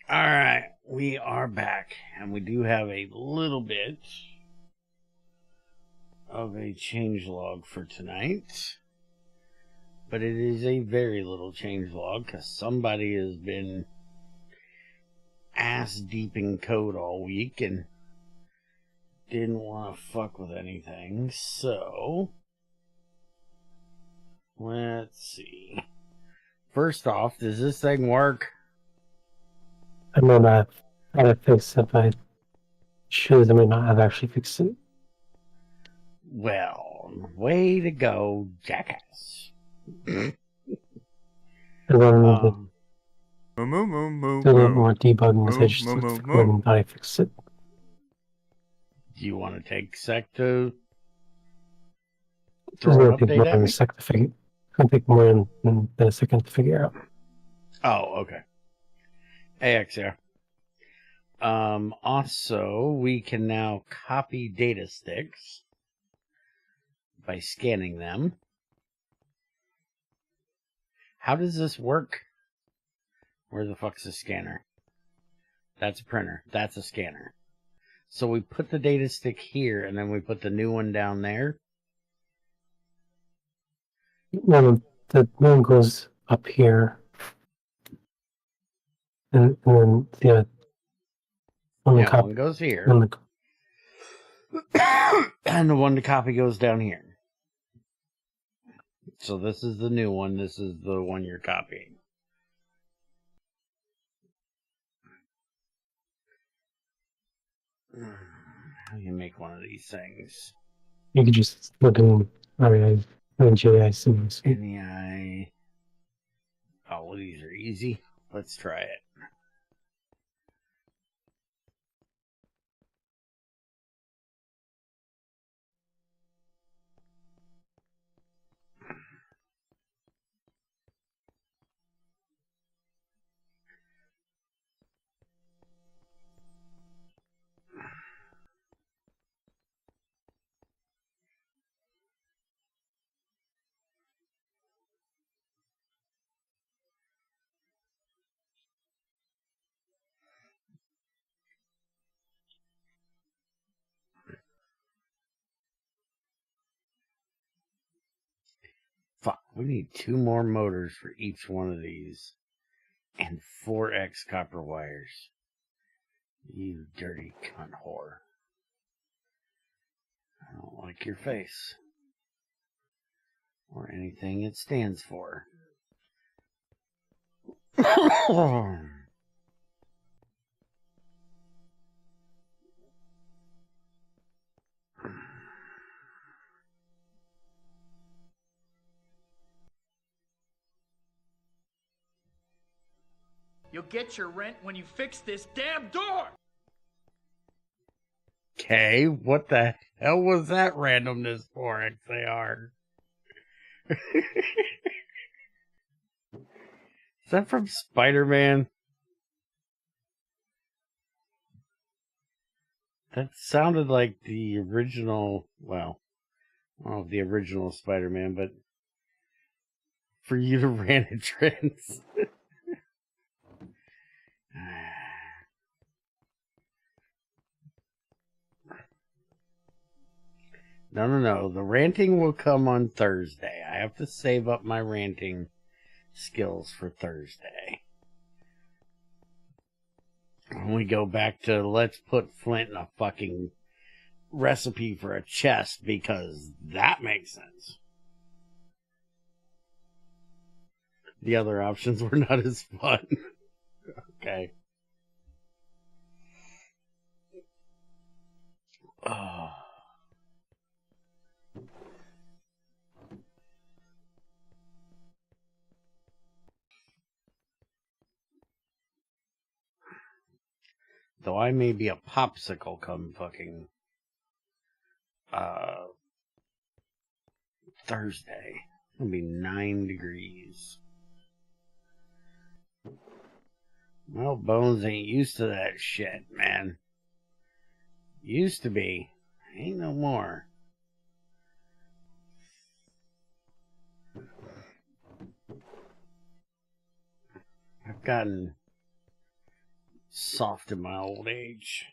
Alright, we are back, and we do have a little bit of a changelog for tonight. But it is a very little changelog, because somebody has been ass deep in code all week and didn't want to fuck with anything. So, let's see. First off, does this thing work? I know that I had to fix it, but shows I may not have actually fixed it. Well, way to go, jackass. And then Um, do a little more debugging as I just looked for code and thought I fixed it. Do you want to take a sec to It's throw going an to take update more at than me? a second to figure. It's going to take more than a second to figure out. Oh, okay. AX here. Also, we can now copy data sticks by scanning them. How does this work? Where the fuck's the scanner? That's a printer. That's a scanner. So we put the data stick here, and then we put the new one down there. No, the one goes up here, and then the one goes here, and the one to copy goes down here. So this is the new one. This is the one you're copying. How do you make one of these things? You could just look in GIC. NEI. Oh, well, these are easy. Let's try it. Fuck, we need 2 more motors for each one of these. And 4x copper wires. You dirty cunt whore. I don't like your face. Or anything it stands for. You'll get your rent when you fix this damn door! Okay, what the hell was that randomness for, XAR? Is that from Spider-Man? That sounded like the original, well, I don't know if the original Spider-Man, but for you to ran entrance. No. The ranting will come on Thursday. I have to save up my ranting skills for Thursday. When we go back to let's put Flint in a fucking recipe for a chest, because that makes sense. The other options were not as fun. Okay. Oh. Though I may be a popsicle come fucking Thursday. It'll be 9 degrees. Well, Bones ain't used to that shit, man. Used to be. Ain't no more. I've gotten soft in my old age.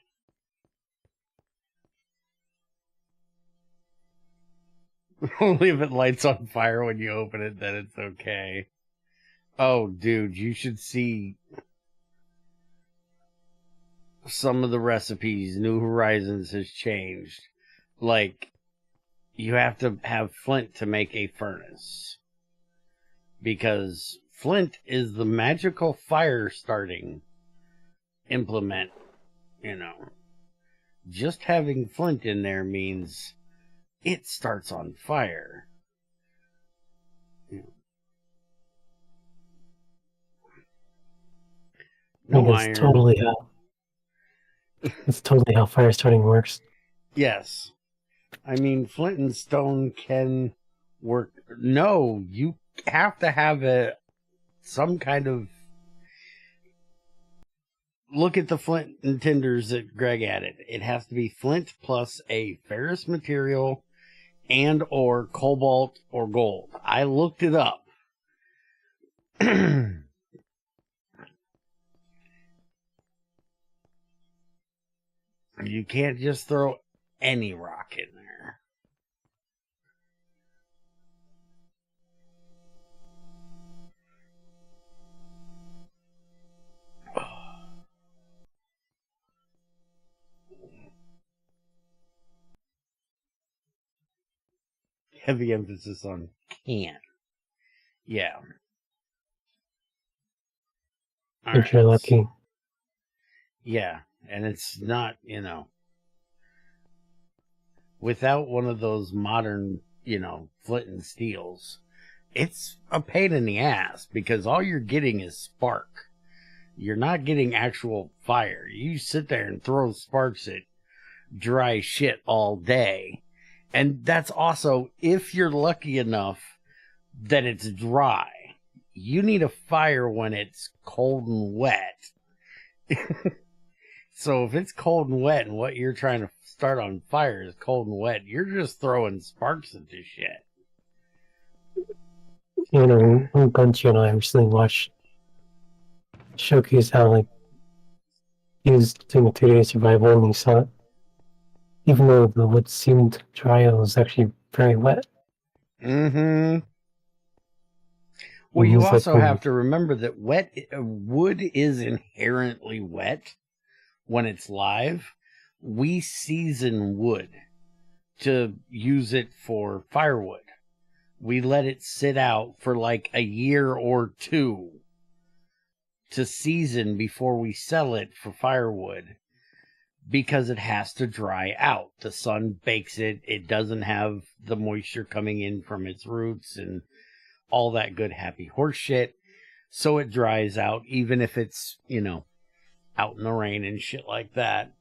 Only if it lights on fire when you open it, then it's okay. Oh, dude, you should see some of the recipes. New Horizons has changed. Like, you have to have flint to make a furnace. Because flint is the magical fire starting implement, you know. Just having flint in there means it starts on fire. No iron. It's totally how fire starting works. Yes. I mean, flint and stone can work. No, you have to have some kind of... Look at the flint and tinders that Greg added. It has to be flint plus a ferrous material and or cobalt or gold. I looked it up. You can't just throw any rock in there. Heavy emphasis on can. Yeah. If you're lucky. Yeah, and it's not, you know, without one of those modern, you know, flint and steels, it's a pain in the ass because all you're getting is spark. You're not getting actual fire. You sit there and throw sparks at dry shit all day. And that's also if you're lucky enough that it's dry. You need a fire when it's cold and wet. So if it's cold and wet and what you're trying to start on fire is cold and wet, you're just throwing sparks at this shit. You know, Bungie and I recently watched showcase how, like, he was doing a 2-day survival and he saw it. Even though the wood seemed dry, it was actually very wet. Mm-hmm. Well, you also have to remember that wood is inherently wet when it's live. We season wood to use it for firewood. We let it sit out for like a year or two to season before we sell it for firewood because it has to dry out. The sun bakes it. It doesn't have the moisture coming in from its roots and all that good happy horse shit. So it dries out even if it's, you know, out in the rain and shit like that.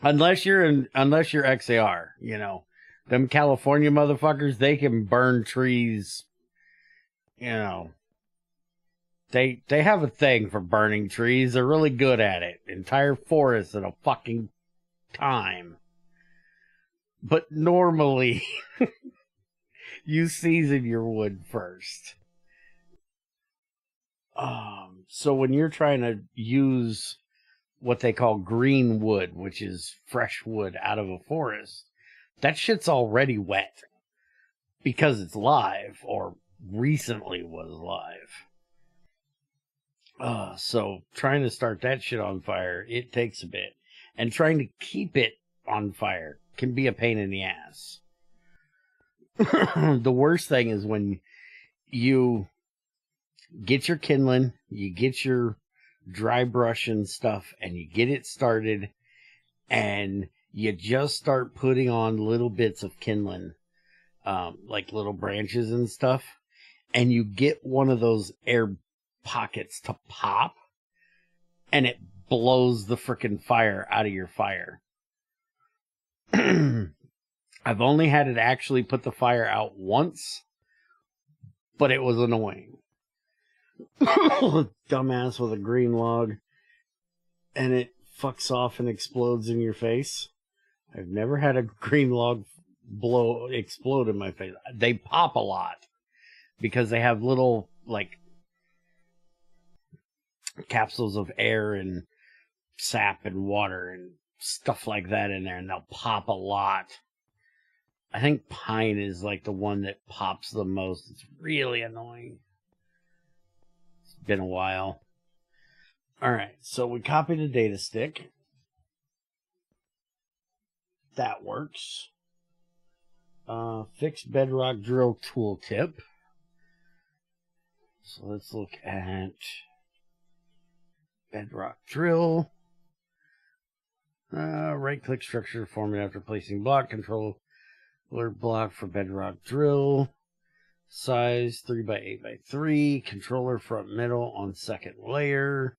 unless you're XAR, you know. Them California motherfuckers, they can burn trees, you know. They have a thing for burning trees. They're really good at it. Entire forests at a fucking time. But normally, you season your wood first. So when you're trying to use what they call green wood, which is fresh wood out of a forest, that shit's already wet because it's live or recently was live. So trying to start that shit on fire, it takes a bit. And trying to keep it on fire can be a pain in the ass. The worst thing is when you get your kindling, you get your dry brush and stuff, and you get it started, and you just start putting on little bits of kindling, like little branches and stuff, and you get one of those air pockets to pop, and it blows the frickin' fire out of your fire. I've only had it actually put the fire out once, but it was annoying. Dumbass with a green log, and it fucks off and explodes in your face. I've never had a green log explode in my face. They pop a lot because they have little, like, capsules of air and sap and water and stuff like that in there, and they'll pop a lot. I think pine is like the one that pops the most. It's really annoying. It's been a while. Alright, so we copy the data stick. That works. Fix bedrock drill tooltip. So let's look at bedrock drill. Right click structure format after placing block. Controller block for bedrock drill. Size 3x8x3. Controller front middle on second layer.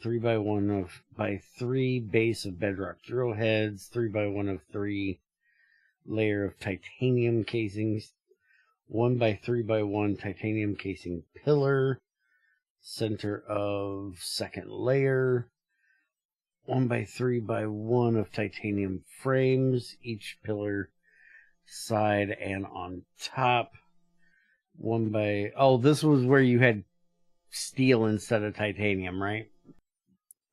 3x1/3 base of bedrock drill heads. 3x1/3 layer of titanium casings. 1x3x1 titanium casing pillar. Center of second layer. 1x3x1 of titanium frames, each pillar side and on top. This was where you had steel instead of titanium, right?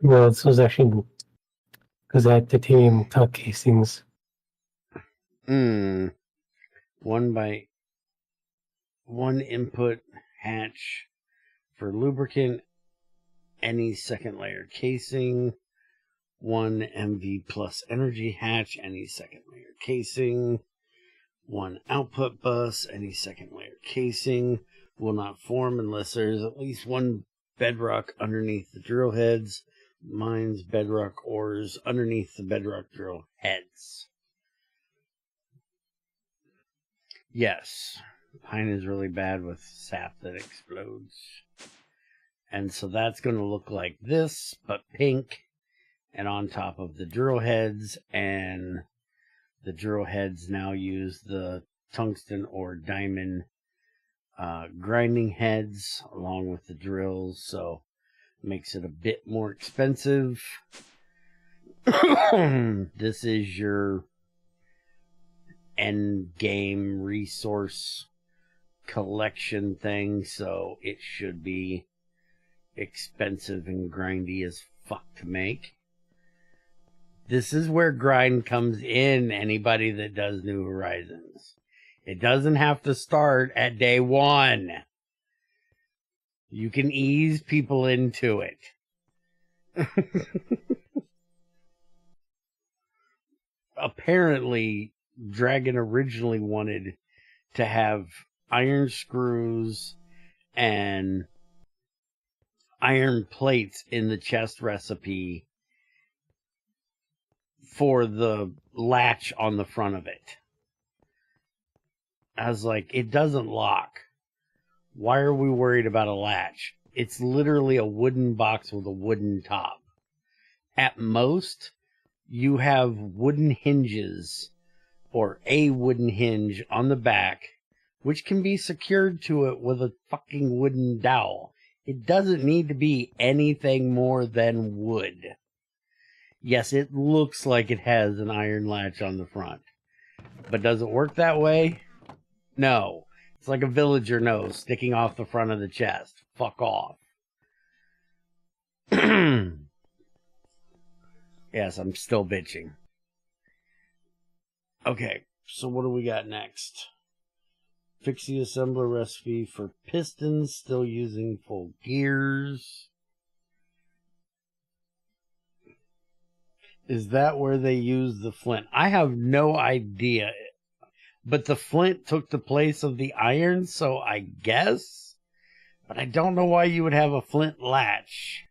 No, this was actually because I had titanium top casings. 1x1 input hatch for lubricant, any second layer casing. 1 MV plus energy hatch, any second layer casing. 1 output bus, any second layer casing. Will not form unless there's at least 1 bedrock underneath the drill heads. Mines bedrock ores underneath the bedrock drill heads. Yes, pine is really bad with sap that explodes. And so that's going to look like this, but pink. And on top of the drill heads, and the drill heads now use the tungsten or diamond grinding heads along with the drills, so makes it a bit more expensive. This is your end game resource collection thing, so it should be expensive and grindy as fuck to make. This is where grind comes in, anybody that does New Horizons. It doesn't have to start at day 1. You can ease people into it. Apparently, Dragon originally wanted to have iron screws and iron plates in the chest recipe for the latch on the front of it. I was like, it doesn't lock. Why are we worried about a latch? It's literally a wooden box with a wooden top. At most, you have wooden hinges or a wooden hinge on the back, which can be secured to it with a fucking wooden dowel. It doesn't need to be anything more than wood. Yes, it looks like it has an iron latch on the front. But does it work that way? No. It's like a villager nose sticking off the front of the chest. Fuck off. Yes, I'm still bitching. Okay, so what do we got next? Fix the assembler recipe for pistons, still using full gears. Is that where they use the flint? I have no idea. But the flint took the place of the iron, so I guess. But I don't know why you would have a flint latch.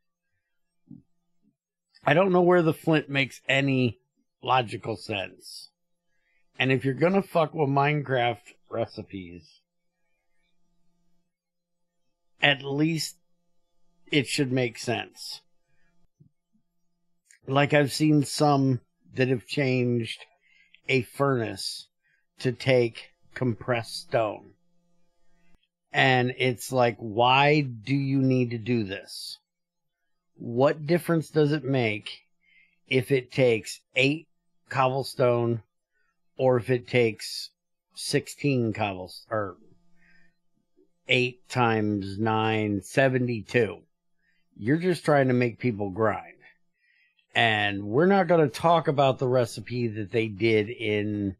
I don't know where the flint makes any logical sense. And if you're gonna fuck with Minecraft recipes, at least it should make sense. Like I've seen some that have changed a furnace to take compressed stone. And it's like, why do you need to do this? What difference does it make if it takes 8 cobblestone or if it takes 16 cobblestone, or 8 times 9, 72? You're just trying to make people grind. And we're not going to talk about the recipe that they did in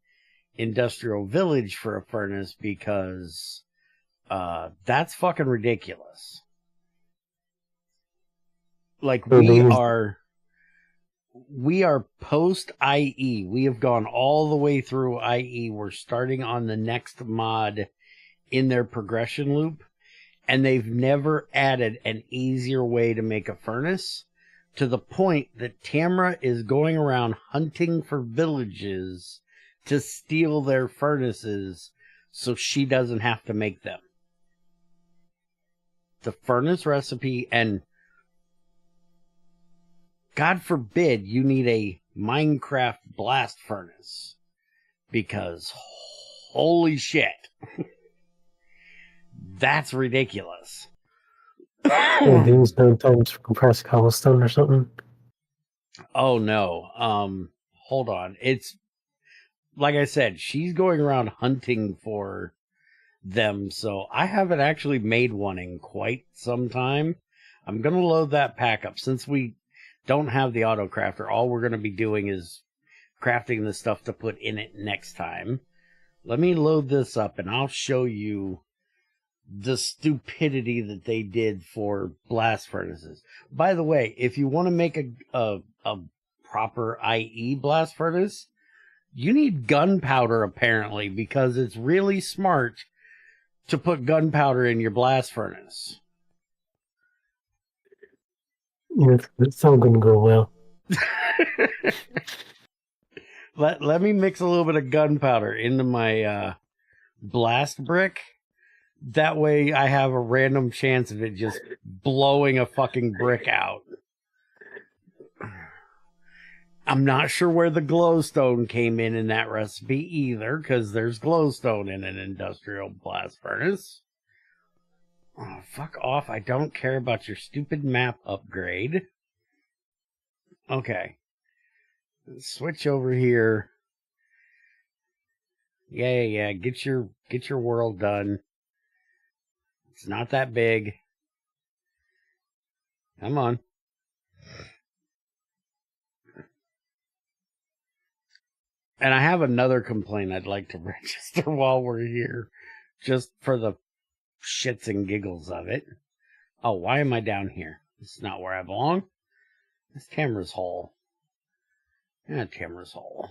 Industrial Village for a furnace because that's fucking ridiculous. Like, we are post IE. We have gone all the way through IE. We're starting on the next mod in their progression loop, and they've never added an easier way to make a furnace, to the point that Tamra is going around hunting for villages to steal their furnaces so she doesn't have to make them. The furnace recipe, and God forbid you need a Minecraft blast furnace, because holy shit, that's ridiculous. These don't compress cobblestone or something? Oh no. Hold on. It's like I said, she's going around hunting for them, so I haven't actually made one in quite some time. I'm gonna load that pack up. Since we don't have the auto crafter, all we're gonna be doing is crafting the stuff to put in it next time. Let me load this up and I'll show you the stupidity that they did for blast furnaces. By the way, if you want to make a proper IE blast furnace, you need gunpowder apparently, because it's really smart to put gunpowder in your blast furnace. Yeah, it's all going to go well. Let me mix a little bit of gunpowder into my blast brick. That way I have a random chance of it just blowing a fucking brick out. I'm not sure where the glowstone came in that recipe either, because there's glowstone in an industrial blast furnace. Oh, fuck off. I don't care about your stupid map upgrade. Okay. Let's switch over here. Yeah. Get your world done. It's not that big. Come on. And I have another complaint I'd like to register while we're here, just for the shits and giggles of it. Oh, why am I down here? This is not where I belong. It's Tamra's hole. Yeah, Tamra's hole.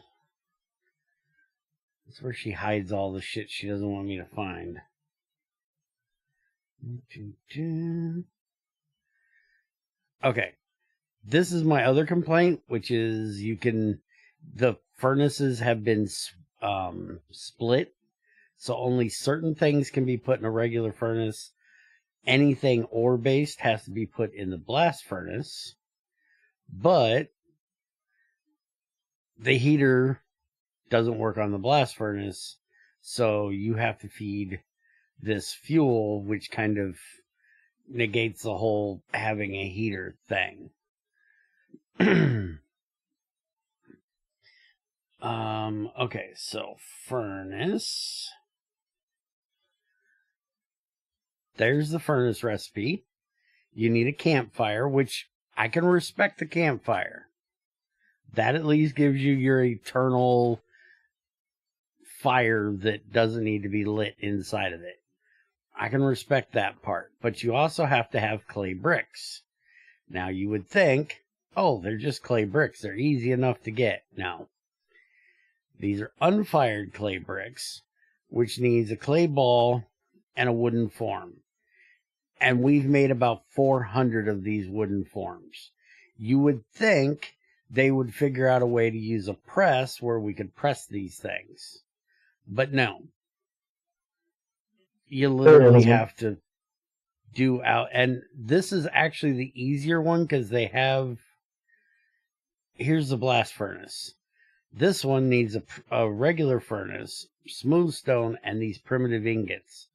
That's where she hides all the shit she doesn't want me to find. Okay. This is my other complaint, which is the furnaces have been split, so only certain things can be put in a regular furnace. Anything ore-based has to be put in the blast furnace, but the heater doesn't work on the blast furnace, so you have to feed this fuel, which kind of negates the whole having a heater thing. Okay, so furnace. There's the furnace recipe. You need a campfire, which I can respect the campfire. That at least gives you your eternal fire that doesn't need to be lit inside of it. I can respect that part. But you also have to have clay bricks. Now you would think, oh, they're just clay bricks. They're easy enough to get. No. These are unfired clay bricks, which needs a clay ball and a wooden form. And we've made about 400 of these wooden forms. You would think they would figure out a way to use a press where we could press these things. But no. You literally have to do out. And this is actually the easier one because they have... Here's the blast furnace. This one needs a regular furnace, smooth stone, and these primitive ingots.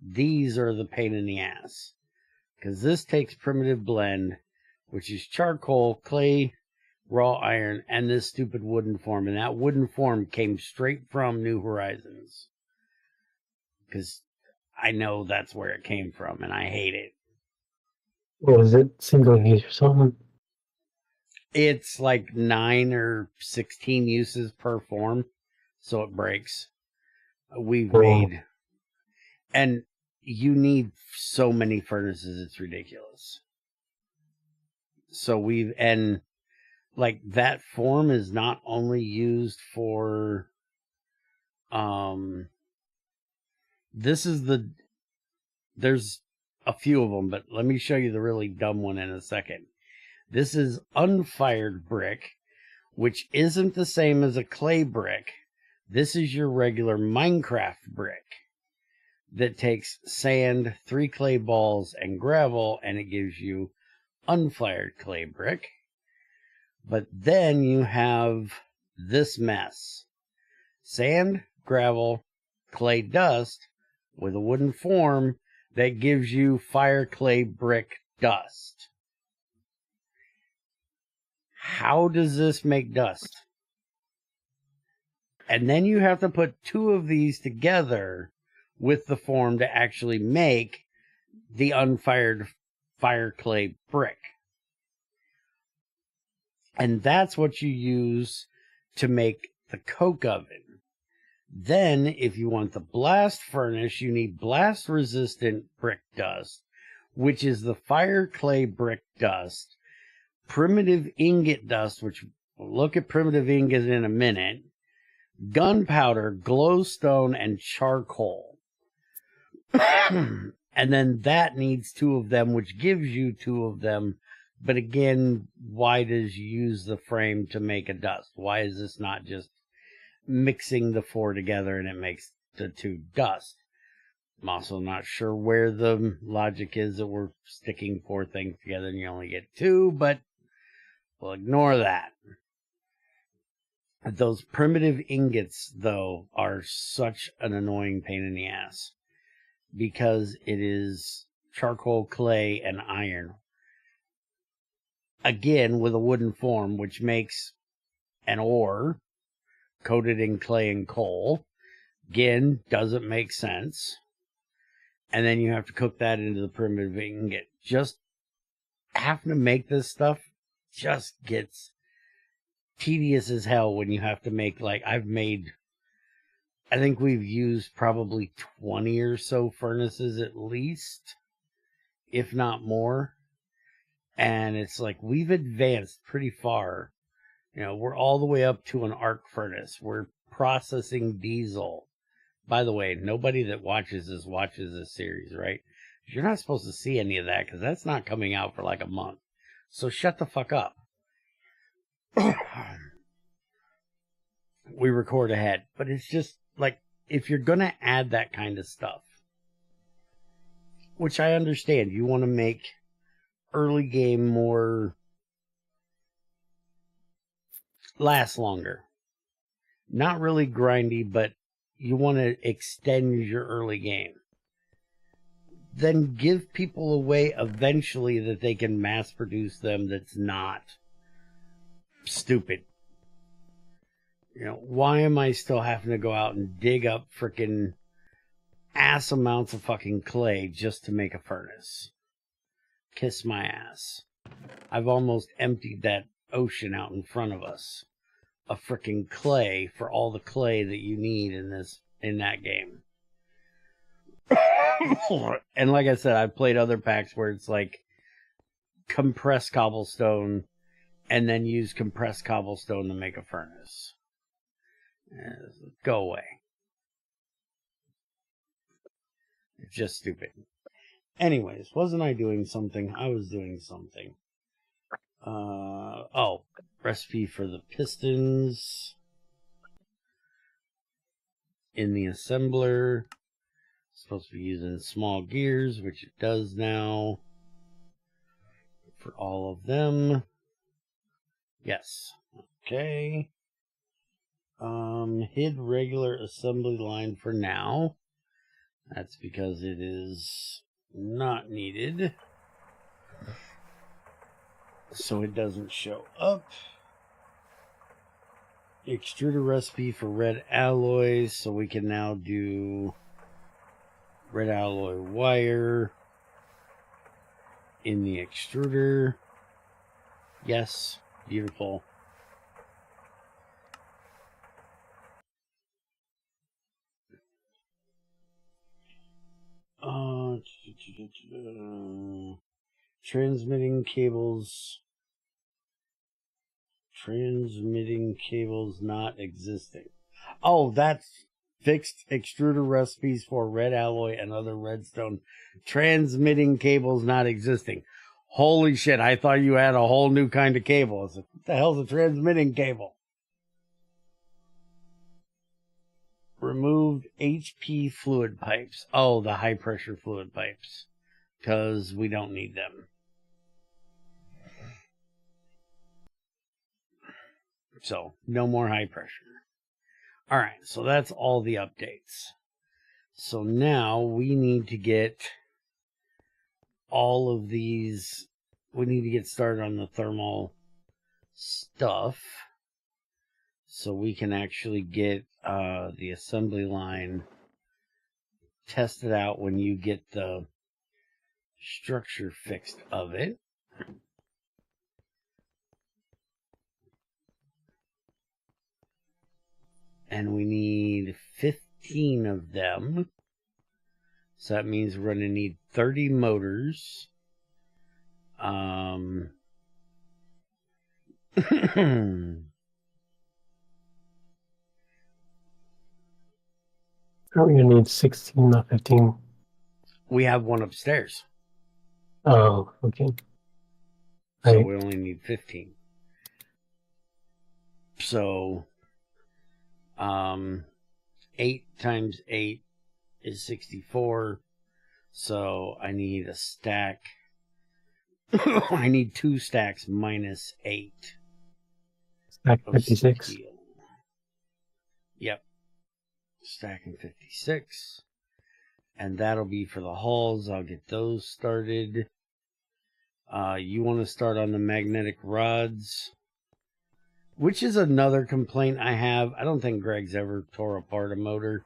These are the pain in the ass. Because this takes primitive blend, which is charcoal, clay, raw iron, and this stupid wooden form. And that wooden form came straight from New Horizons. Because I know that's where it came from, and I hate it. Or is it single use or something? It's like 9 or 16 uses per form, so it breaks. We've made, and you need so many furnaces, it's ridiculous. So and like that form is not only used for, there's a few of them, but let me show you the really dumb one in a second. This is unfired brick, which isn't the same as a clay brick. This is your regular Minecraft brick that takes sand, 3 clay balls, and gravel, and it gives you unfired clay brick. But then you have this mess. Sand, gravel, clay dust with a wooden form that gives you fire clay brick dust. How does this make dust? And then you have to put 2 of these together with the form to actually make the unfired fire clay brick. And that's what you use to make the coke oven. Then, if you want the blast furnace, you need blast resistant brick dust, which is the fire clay brick dust, primitive ingot dust, which we'll look at primitive ingot in a minute, gunpowder, glowstone, and charcoal. And then that needs 2 of them, which gives you 2 of them. But again, why does you use the frame to make a dust? Why is this not just mixing the 4 together and it makes the 2 dust? I'm also not sure where the logic is that we're sticking 4 things together and you only get 2, but we'll ignore that. Those primitive ingots, though, are such an annoying pain in the ass because it is charcoal, clay, and iron. Again, with a wooden form, which makes an ore coated in clay and coal. Again, doesn't make sense. And then you have to cook that into the primitive ingot. Just having to make this stuff just gets tedious as hell when you have to make, like, I think we've used probably 20 or so furnaces at least, if not more. And it's like, we've advanced pretty far. You know, we're all the way up to an arc furnace. We're processing diesel. By the way, nobody that watches this series, right? You're not supposed to see any of that because that's not coming out for like a month. So shut the fuck up. We record ahead. But it's just like, if you're going to add that kind of stuff, which I understand, you want to make early game more last longer. Not really grindy, but you want to extend your early game. Then give people a way eventually that they can mass produce them that's not stupid. You know, why am I still having to go out and dig up frickin' ass amounts of fucking clay just to make a furnace? Kiss my ass. I've almost emptied that ocean out in front of us of frickin' clay for all the clay that you need in that game. And like I said, I've played other packs where it's like compress cobblestone and then use compressed cobblestone to make a furnace. Go away. It's just stupid. Anyways, wasn't I doing something? I was doing something. Recipe for the pistons in the assembler. Supposed to be using small gears, which it does now for all of them. Yes. Okay. Hid regular assembly line for now. That's because it is not needed. So it doesn't show up. Extruder recipe for red alloys, so we can now do red alloy wire in the extruder. Yes, beautiful. Transmitting cables. Transmitting cables not existing. Oh, that's fixed extruder recipes for red alloy and other redstone. Transmitting cables not existing. Holy shit, I thought you had a whole new kind of cable. I was like, what the hell's a transmitting cable? Removed HP fluid pipes. Oh, the high pressure fluid pipes. Because we don't need them. So, no more high pressure. Alright, so that's all the updates. So now we need to get all of these. We need to get started on the thermal stuff. So we can actually get the assembly line tested out when you get the structure fixed of it. And we need 15 of them. So that means we're going to need 30 motors. Aren't we gonna need 16, not 15? We have one upstairs. Oh, okay. So Right. we only need 15. So 8 times 8 is 64. So I need a stack. I need 2 stacks minus 8. Stack 56. Steel. Yep. Stacking 56. And that'll be for the hulls. I'll get those started. You want to start on the magnetic rods, which is another complaint I have. I don't think Greg's ever tore apart a motor.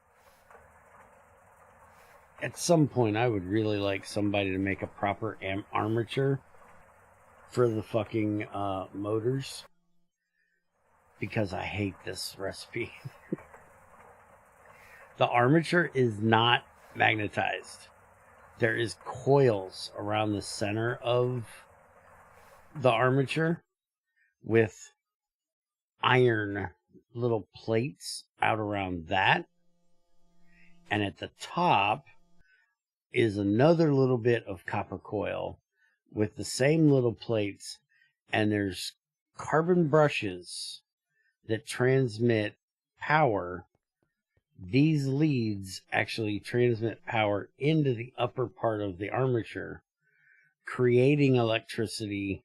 At some point, I would really like somebody to make a proper armature for the fucking motors, because I hate this recipe. The armature is not magnetized. There is coils around the center of the armature with iron little plates out around that. And at the top is another little bit of copper coil with the same little plates. And there's carbon brushes that transmit power. These leads actually transmit power into the upper part of the armature, creating electricity,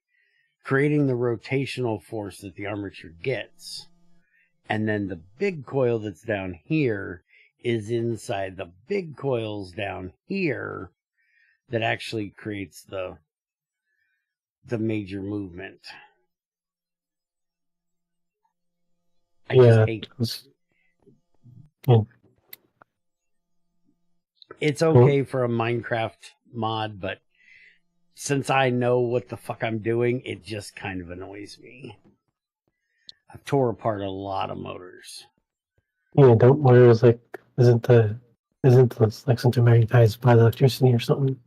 creating the rotational force that the armature gets. And then the big coil that's down here is inside the big coils down here that actually creates the major movement. I just hate It's okay for a Minecraft mod, but since I know what the fuck I'm doing, it just kind of annoys me. I've tore apart a lot of motors. Yeah, don't motors like isn't the like something magnetized by the electricity or something?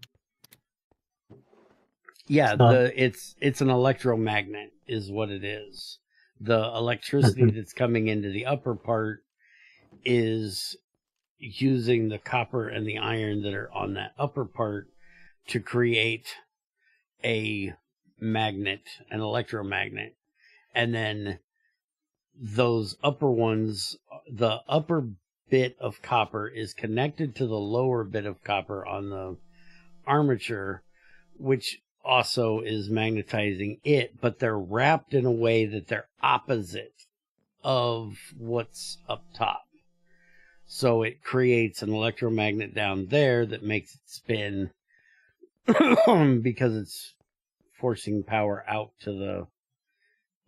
Yeah, it's an electromagnet is what it is. The electricity that's coming into the upper part is using the copper and the iron that are on that upper part to create a magnet, an electromagnet. And then those upper ones, the upper bit of copper is connected to the lower bit of copper on the armature, which also is magnetizing it, but they're wrapped in a way that they're opposite of what's up top. So it creates an electromagnet down there that makes it spin because it's forcing power out to the,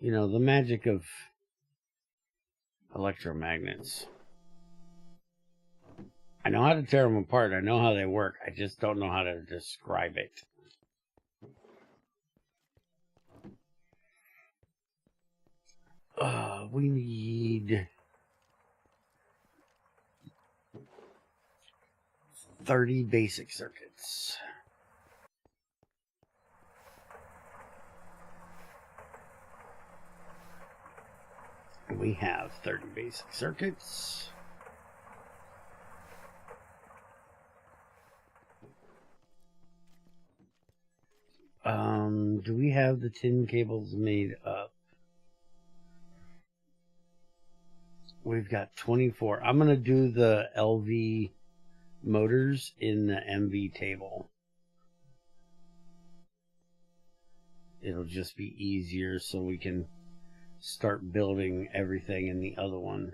the magic of electromagnets. I know how to tear them apart. I know how they work. I just don't know how to describe it. We need 30 basic circuits. We have 30 basic circuits. Do we have the tin cables made up? We've got 24. I'm going to do the LV motors in the MV table. It'll just be easier so we can start building everything in the other one.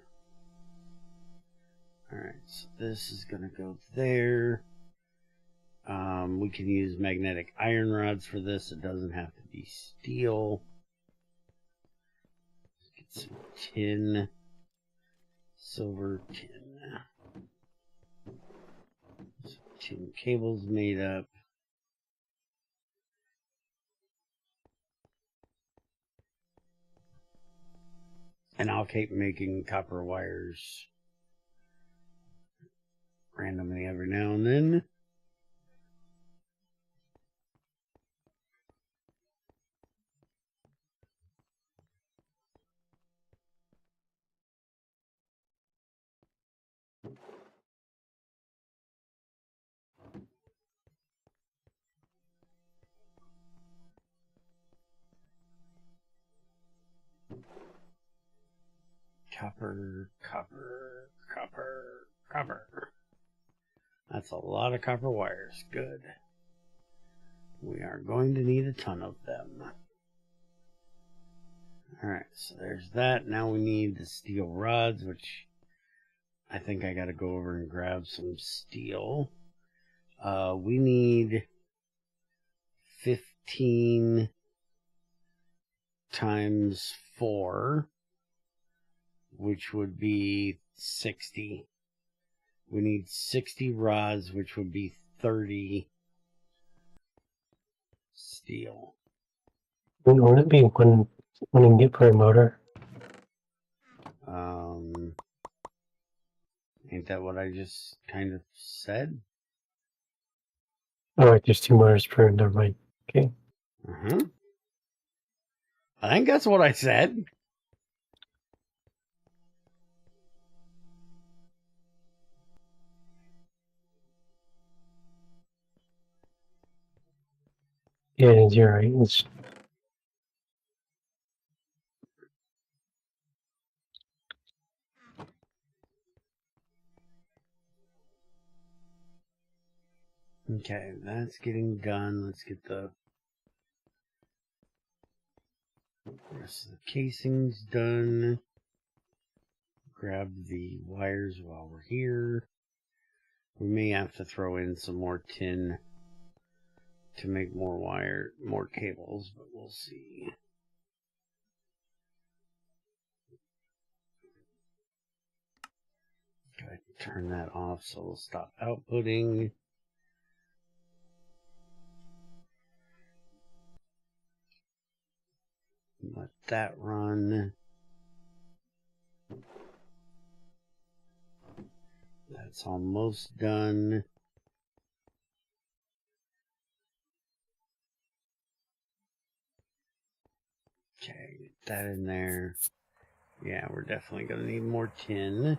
Alright, so this is going to go there. We can use magnetic iron rods for this. It doesn't have to be steel. Let's get some tin. Silver tin. Some tin cables made up. And I'll keep making copper wires randomly every now and then. Copper, copper, copper, copper. That's a lot of copper wires. Good. We are going to need a ton of them. Alright, so there's that. Now we need the steel rods, which I think I gotta go over and grab some steel. We need 15 times 4, which would be 60. We need 60 rods, which would be 30 steel. Wouldn't it be one ingot per motor? Ain't that what I just kind of said? Oh, right, there's 2 motors per, never mind. Okay. I think that's what I said. Yeah, you're right. It's Okay, that's getting done. Let's get the rest of the casings done. Grab the wires while we're here. We may have to throw in some more tin to make more cables, but we'll see. Go ahead and turn that off so we'll stop outputting. Let that run. That's almost done. Okay, get that in there. Yeah, we're definitely going to need more tin.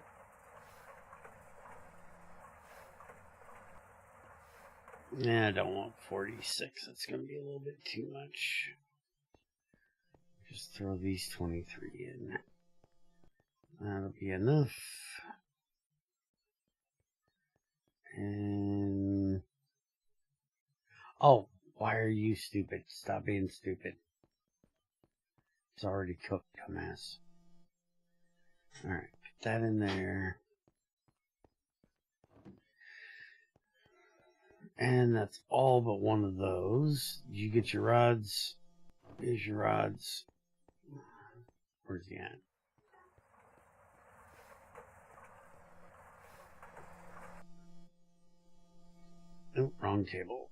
Yeah, I don't want 46. That's going to be a little bit too much. Just throw these 23 in. That'll be enough. And... oh, why are you stupid? Stop being stupid. It's already cooked, dumbass. Alright, put that in there. And that's all but one of those. Did you get your rods? Here's your rods. Where's he at? Nope, wrong table.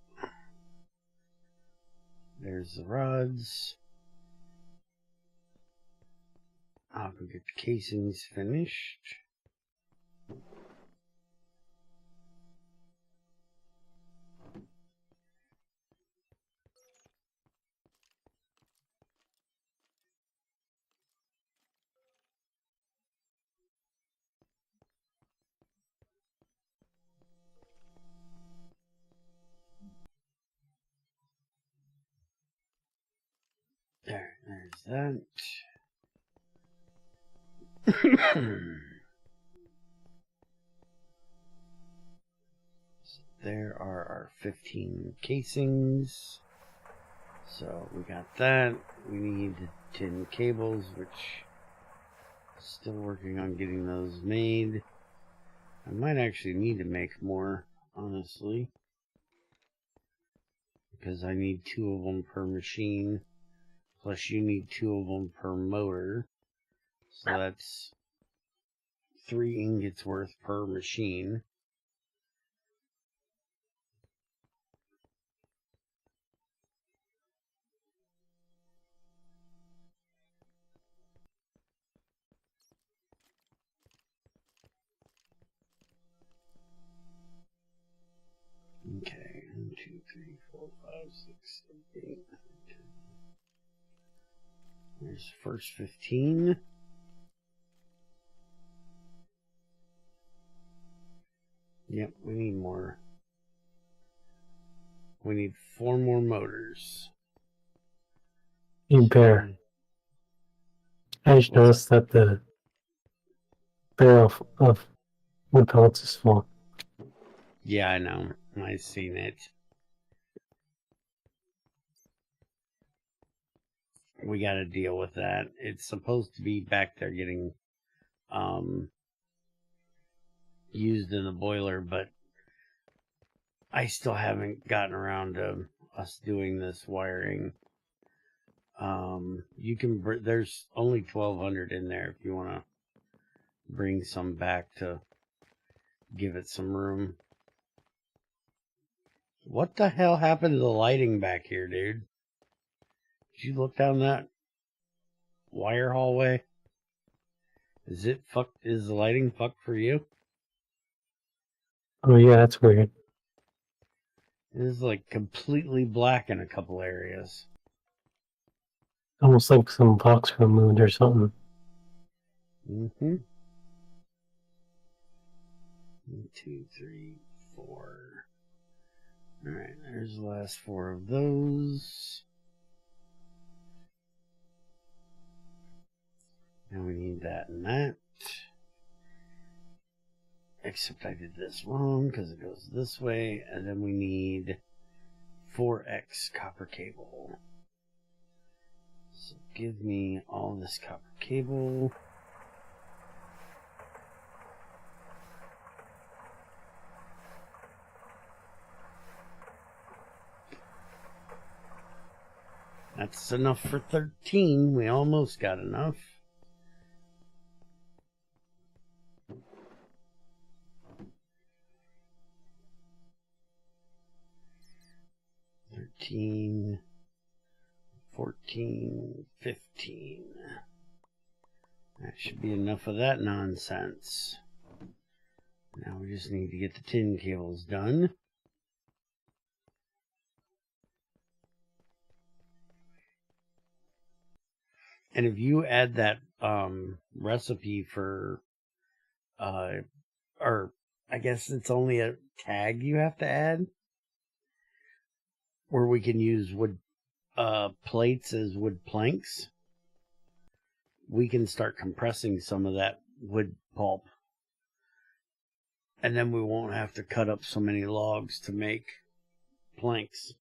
There's the rods. I'll go get the casings finished. There's that. So there are our 15 casings. So we got that. We need 10 cables, which still working on getting those made. I might actually need to make more, honestly, because I need 2 of them per machine, plus you need 2 of them per motor. So that's 3 ingots worth per machine. Okay, 1, 2, 3, 4, 5, 6, 7, 8, 9, 10. There's the first 15. Yep, we need more. We need 4 more motors. You bear. I just noticed that the barrel of wood pellets is full. Yeah, I know. I've seen it. We got to deal with that. It's supposed to be back there getting used in the boiler, but I still haven't gotten around to us doing this wiring. You can there's only 1,200 in there if you want to bring some back to give it some room. What the hell happened to the lighting back here, dude? Did you look down that wire hallway? Is the lighting fucked for you? Oh yeah, that's weird. It is like completely black in a couple areas. Almost like some blocks removed or something. Mm-hmm. 1, 2, 3, 4. Alright, there's the last 4 of those. Now we need that and that. Except I did this wrong because it goes this way. And then we need 4x copper cable. So give me all this copper cable. That's enough for 13. We almost got enough. $13, $14, $15. That should be enough of that nonsense. Now we just need to get the tin cables done. And if you add that recipe for, or I guess it's only a tag you have to add, where we can use wood plates as wood planks, we can start compressing some of that wood pulp. And then we won't have to cut up so many logs to make planks.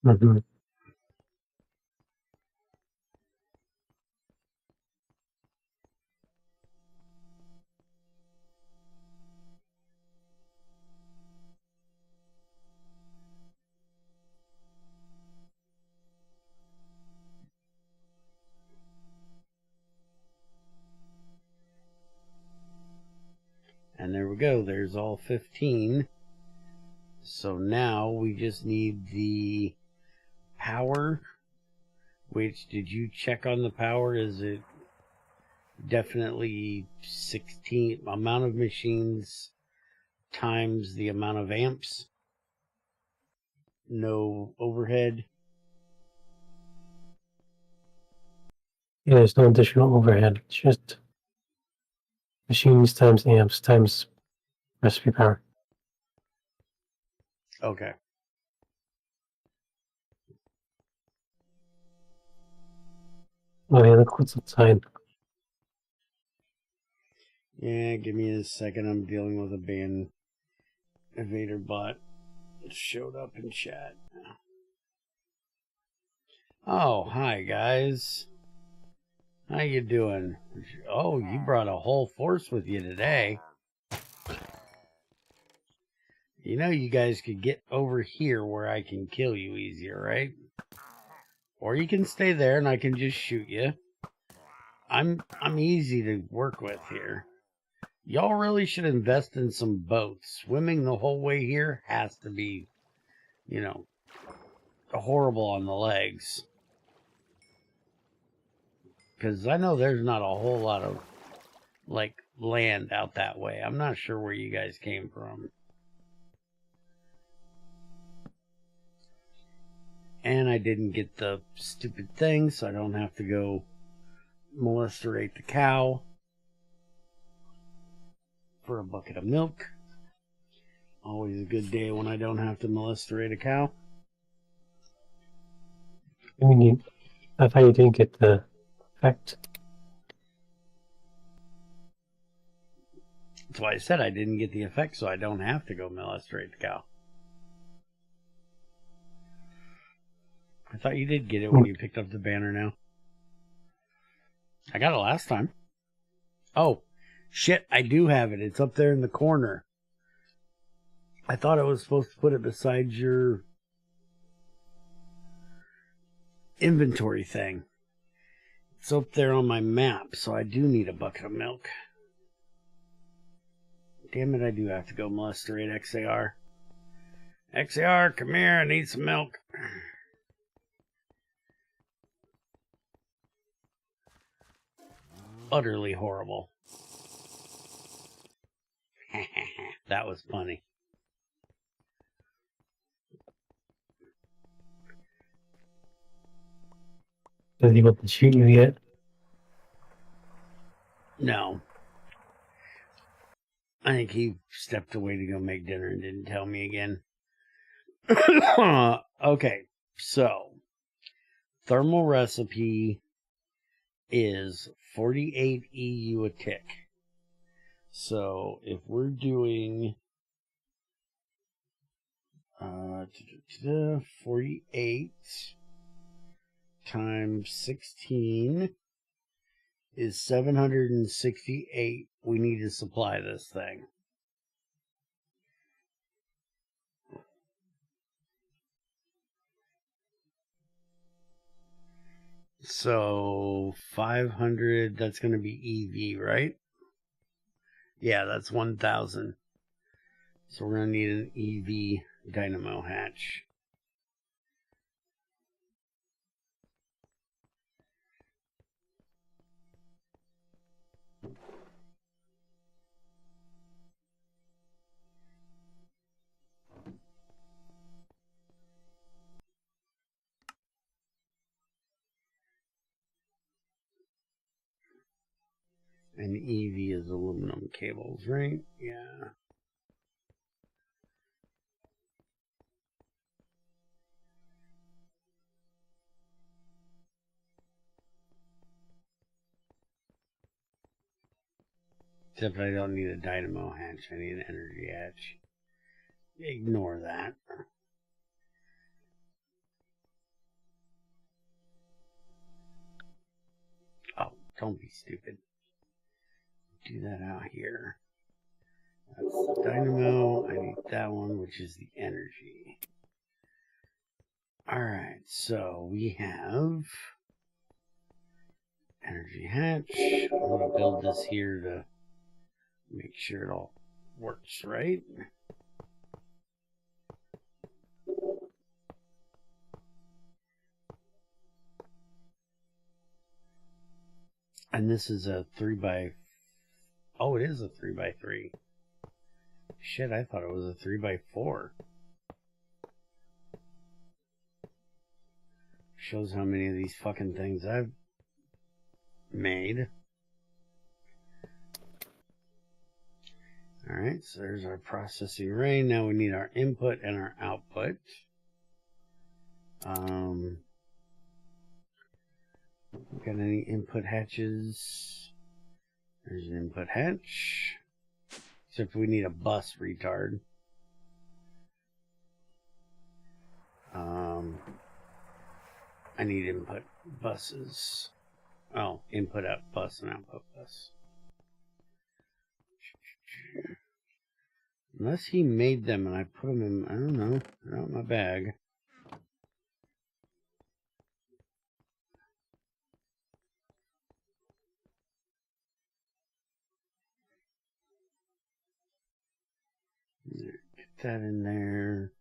Mm-hmm. And there we go. There's all 15. So now we just need the power Which, did you check on the power? Is it definitely 16 amount of machines times the amount of amps? No overhead? Yeah, there's no additional overhead. It's just machines times amps times recipe power. Okay. Oh yeah, look what's outside. Yeah, give me a second. I'm dealing with a ban evader bot. It showed up in chat. Oh, hi guys. How you doing? Oh, you brought a whole force with you today. You know you guys could get over here where I can kill you easier, right? Or you can stay there and I can just shoot you. I'm easy to work with here. Y'all really should invest in some boats. Swimming the whole way here has to be, you know, horrible on the legs. Because I know there's not a whole lot of, like, land out that way. I'm not sure where you guys came from. And I didn't get the stupid thing, so I don't have to go molestate the cow for a bucket of milk. Always a good day when I don't have to molestate a cow. I mean, I thought you didn't get the effect. That's why I said I didn't get the effect, so I don't have to go molestate the cow. I thought you did get it when you picked up the banner now. I got it last time. Oh, shit, I do have it. It's up there in the corner. I thought I was supposed to put it beside your inventory thing. It's up there on my map, so I do need a bucket of milk. Damn it, I do have to go molestate XAR. XAR, come here, I need some milk. Utterly horrible. That was funny. Does he want to shoot you yet? No. I think he stepped away to go make dinner and didn't tell me again. Okay, so thermal recipe is 48 EU a tick. So if we're doing 48 times 16 is 768. We need to supply this thing. So 500, that's going to be EV, right? Yeah, that's 1,000. So we're going to need an EV dynamo hatch. And EV is aluminum cables, right? Yeah. Except I don't need a dynamo hatch, I need an energy hatch. Ignore that. Oh, don't be stupid. Do that out here. That's the dynamo. I need that one, which is the energy. Alright, so we have energy hatch. I'm going to build this here to make sure it all works right. And this is a 3x... Oh, it is a 3x3. Shit, I thought it was a 3x4. Shows how many of these fucking things I've made. Alright, so there's our processing array. Now we need our input and our output. Got any input hatches? There's an input hatch. Except we need a bus retard. I need input buses. Oh, input out bus and output bus. Unless he made them and I put them in, I don't know, they're not in my bag. Get that in there.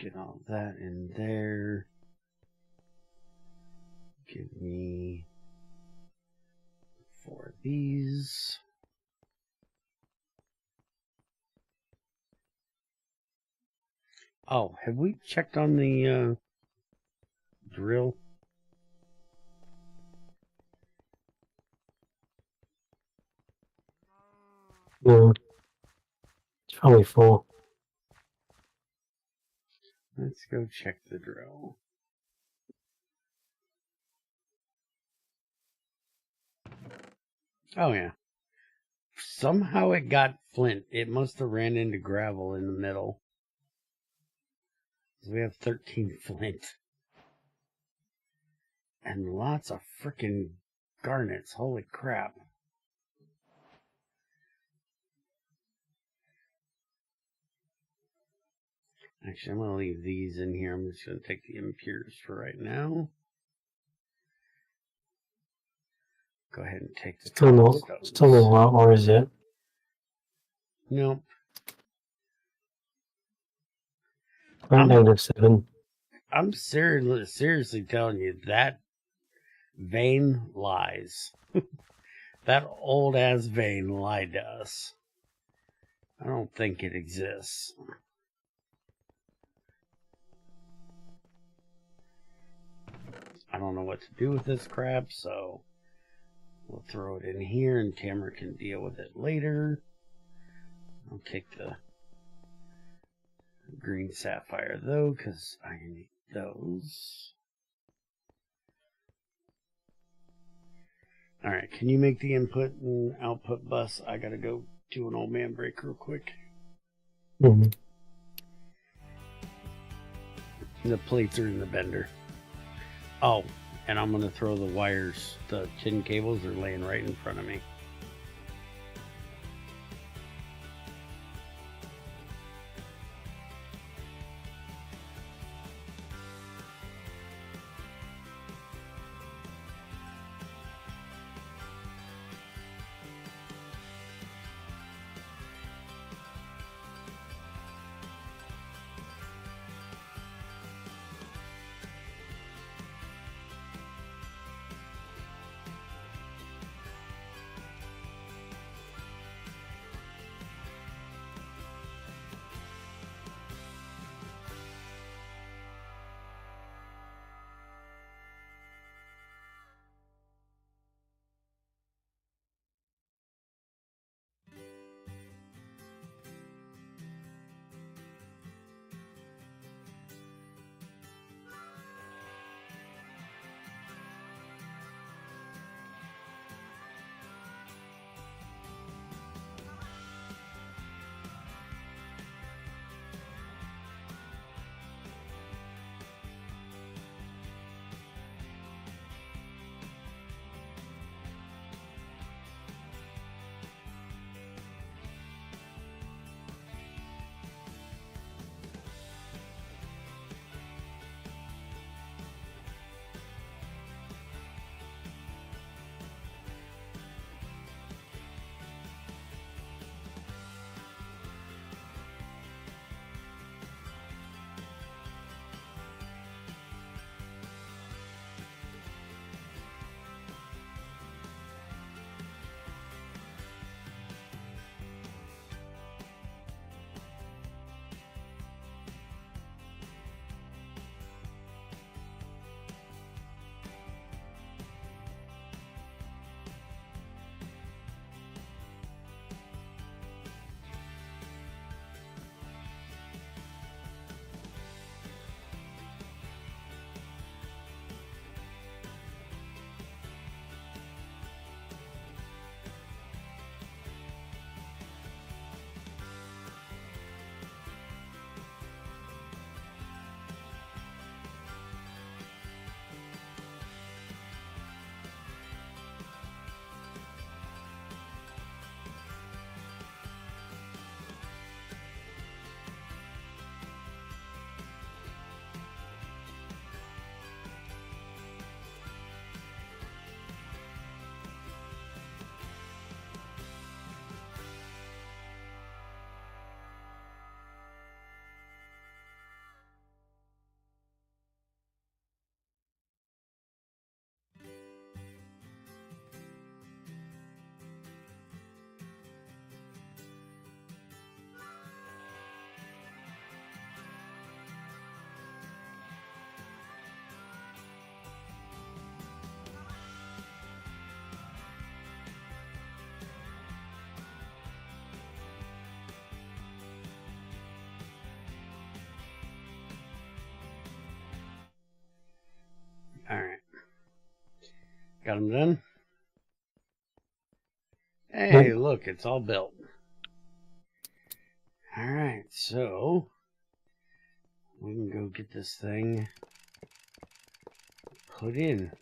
Get all that in there. Give me 4 of these. Oh, have we checked on the drill? Yeah. It's probably full. Let's go check the drill. Oh, yeah. Somehow it got flint. It must have ran into gravel in the middle. So we have 13 flint. And lots of frickin' garnets. Holy crap. Actually, I'm going to leave these in here. I'm just going to take the impures for right now. Go ahead and take the Still no a lot more, is it? Nope. -7. I'm seriously telling you, that vein lies. That old ass vein lied to us. I don't think it exists. I don't know what to do with this crap, so we'll throw it in here and Tamara can deal with it later. I'll take the green sapphire though, because I need those. Alright, can you make the input and output bus? I gotta go do an old man break real quick. Mm-hmm. The plates are in the bender. Oh, and I'm gonna throw the wires, the tin cables are laying right in front of me. Got them done? Hey, Yep. look, it's all built. Alright, so we can go get this thing put in.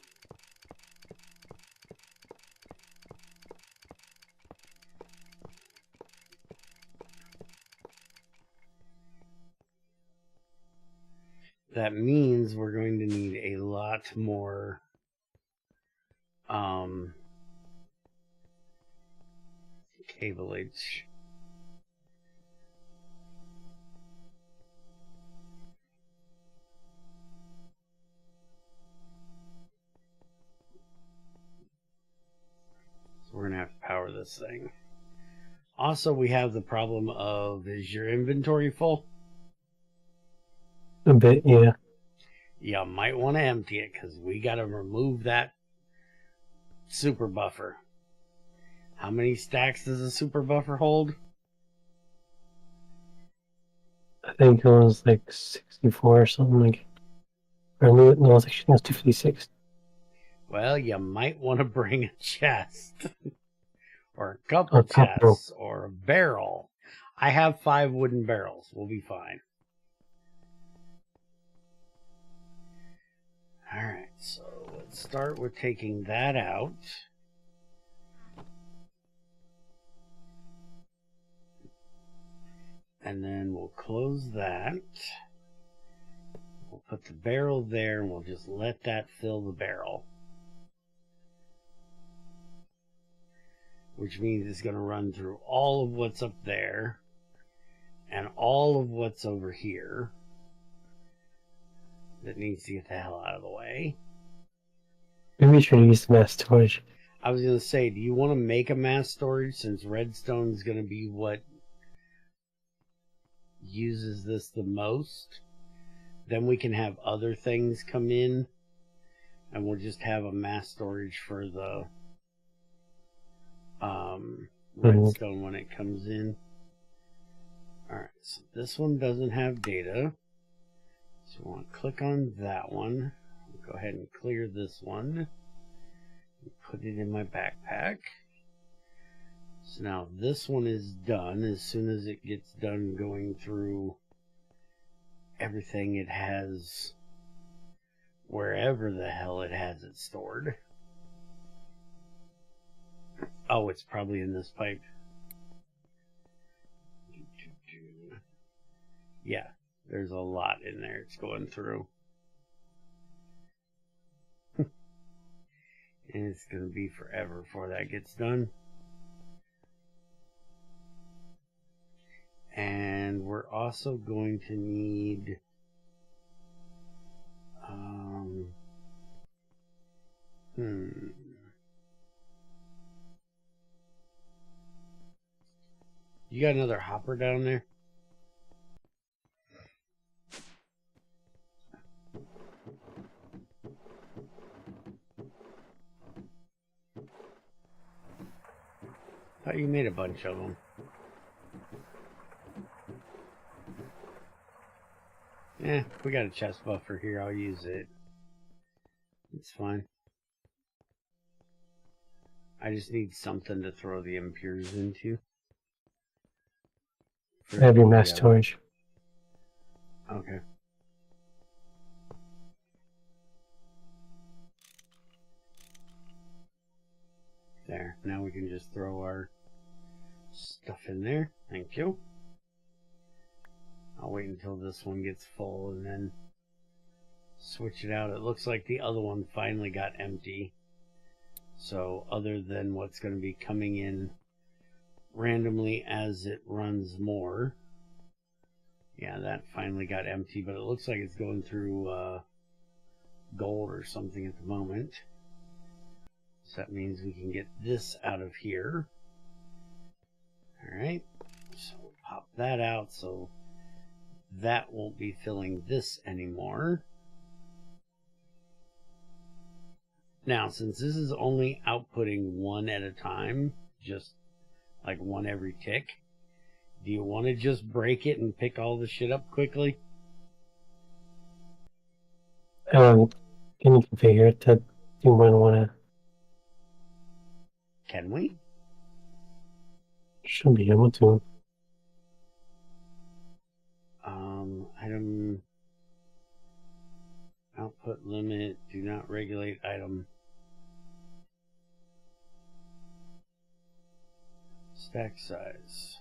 That means we're going to need a lot more cableage. So we're gonna have to power this thing. Also, we have the problem of, is your inventory full? A bit, yeah. You might want to empty it because we got to remove that super buffer. How many stacks does a super buffer hold? I think it was like 64 or something like. Or no, it was actually 256. Well, you might want to bring a chest. Or a Or couple a couple. chests. Or a barrel. I have 5 wooden barrels. We'll be fine. Alright, so let's start with taking that out. And then we'll close that. We'll put the barrel there and we'll just let that fill the barrel. Which means it's going to run through all of what's up there and all of what's over here that needs to get the hell out of the way. Maybe we should use the mass storage. I was going to say, do you want to make a mass storage since redstone is going to be what uses this the most? Then we can have other things come in and we'll just have a mass storage for the redstone when it comes in. Alright, so this one doesn't have data. So we want to click on that one. Go ahead and clear this one. Put it in my backpack. So now this one is done. As soon as it gets done going through everything it has, wherever the hell it has it stored. Oh, it's probably in this pipe. Yeah, there's a lot in there it's going through. And it's going to be forever before that gets done. And we're also going to need you got another hopper down there? Thought you made a bunch of them. We got a chest buffer here. I'll use it. It's fine. I just need something to throw the impures into. Have your mass storage. Okay. There. Now we can just throw our stuff in there. Thank you. I'll wait until this one gets full and then switch it out. It looks like the other one finally got empty. So other than what's going to be coming in randomly as it runs more. Yeah, that finally got empty, but it looks like it's going through gold or something at the moment. So that means we can get this out of here. Alright, so we'll pop that out so that won't be filling this anymore. Now, since this is only outputting one at a time, just like one every tick, do you want to just break it and pick all the shit up quickly? Can you configure it to do more than one? Can we? Should be able to. Item output limit, do not regulate item. Stack size.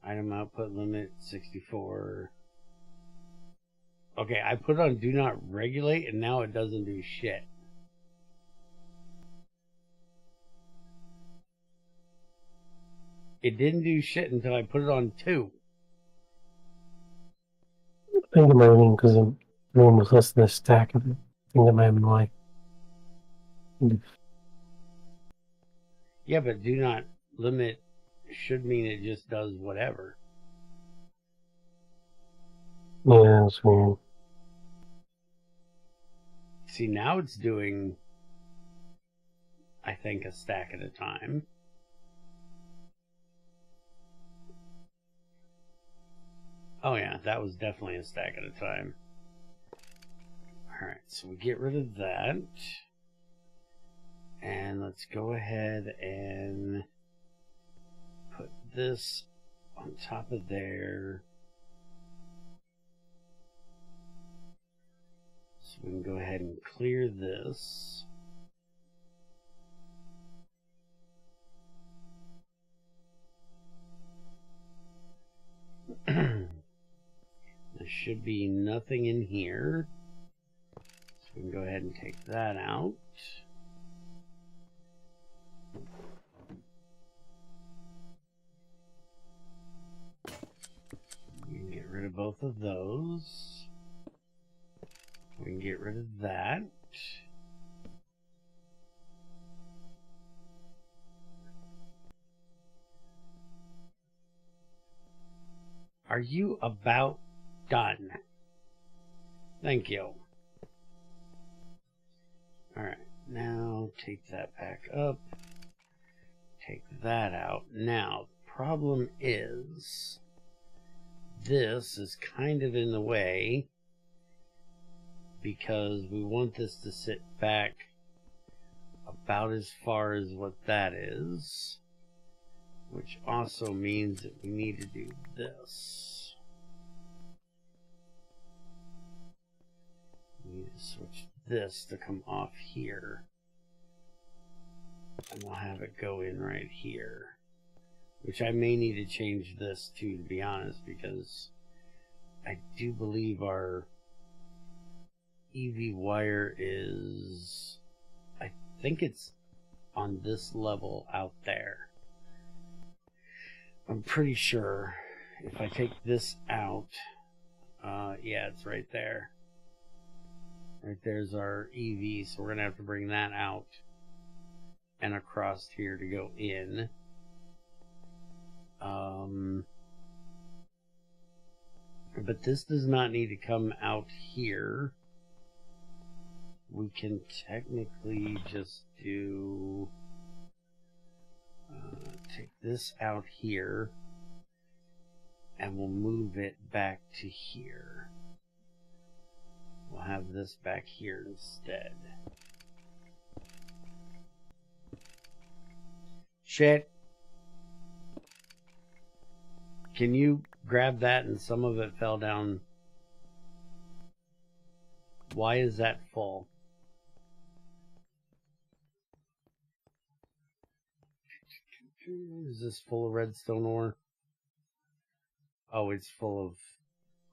Item output limit 64. Okay, I put it on do not regulate and now it doesn't do shit. It didn't do shit until I put it on 2. I think it might have been because the room was less than a stack of it. I think that might have been why. Yeah, but do not limit should mean it just does whatever. Yeah, that's weird. See, now it's doing, I think, a stack at a time. Oh yeah, that was definitely a stack at a time. Alright, so we get rid of that. And let's go ahead and put this on top of there. So we can go ahead and clear this. There should be nothing in here. So we can go ahead and take that out. We can get rid of both of those. We can get rid of that. Are you about done? Thank you. Alright, now take that back up. Take that out. Now, the problem is this is kind of in the way because we want this to sit back about as far as what that is, which also means that we need to do this. We need to switch this to come off here, and we'll have it go in right here, which I may need to change this to be honest, because I do believe our EV wire is, I think it's on this level out there. I'm pretty sure if I take this out, yeah, it's right there. Right there's our EV, so we're going to have to bring that out and across here to go in. But this does not need to come out here. We can technically just do take this out here and we'll move it back to here. We'll have this back here instead. Shit. Can you grab that and some of it fell down? Why is that full? Is this full of redstone ore? Oh, it's full of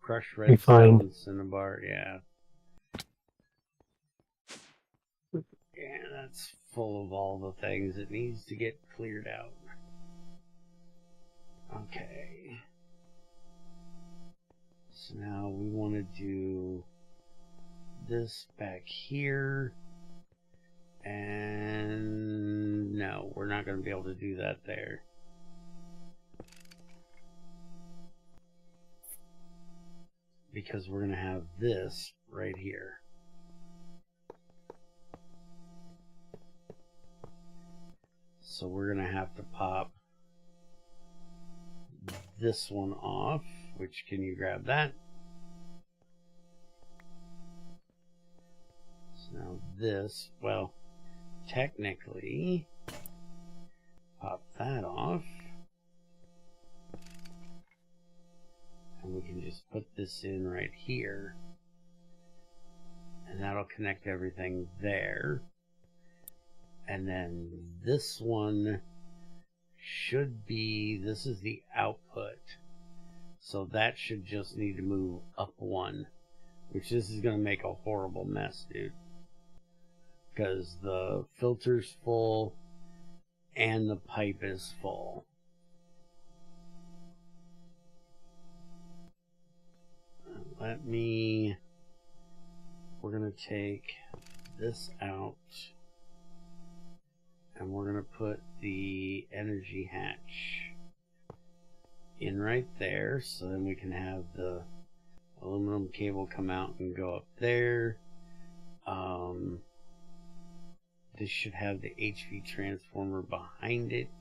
crushed redstone and cinnabar, yeah. Yeah, that's full of all the things. It needs to get cleared out. Okay. So now we want to do this back here. And no, we're not going to be able to do that there. Because we're going to have this right here. So we're going to have to pop this one off, which can you grab that? So now this, well, technically pop that off. And we can just put this in right here. And that'll connect everything there. And then this one should be, this is the output. So that should just need to move up one. Which this is going to make a horrible mess, dude. Because the filter's full and the pipe is full. We're going to take this out. And we're going to put the energy hatch in right there. So then we can have the aluminum cable come out and go up there. This should have the HV transformer behind it.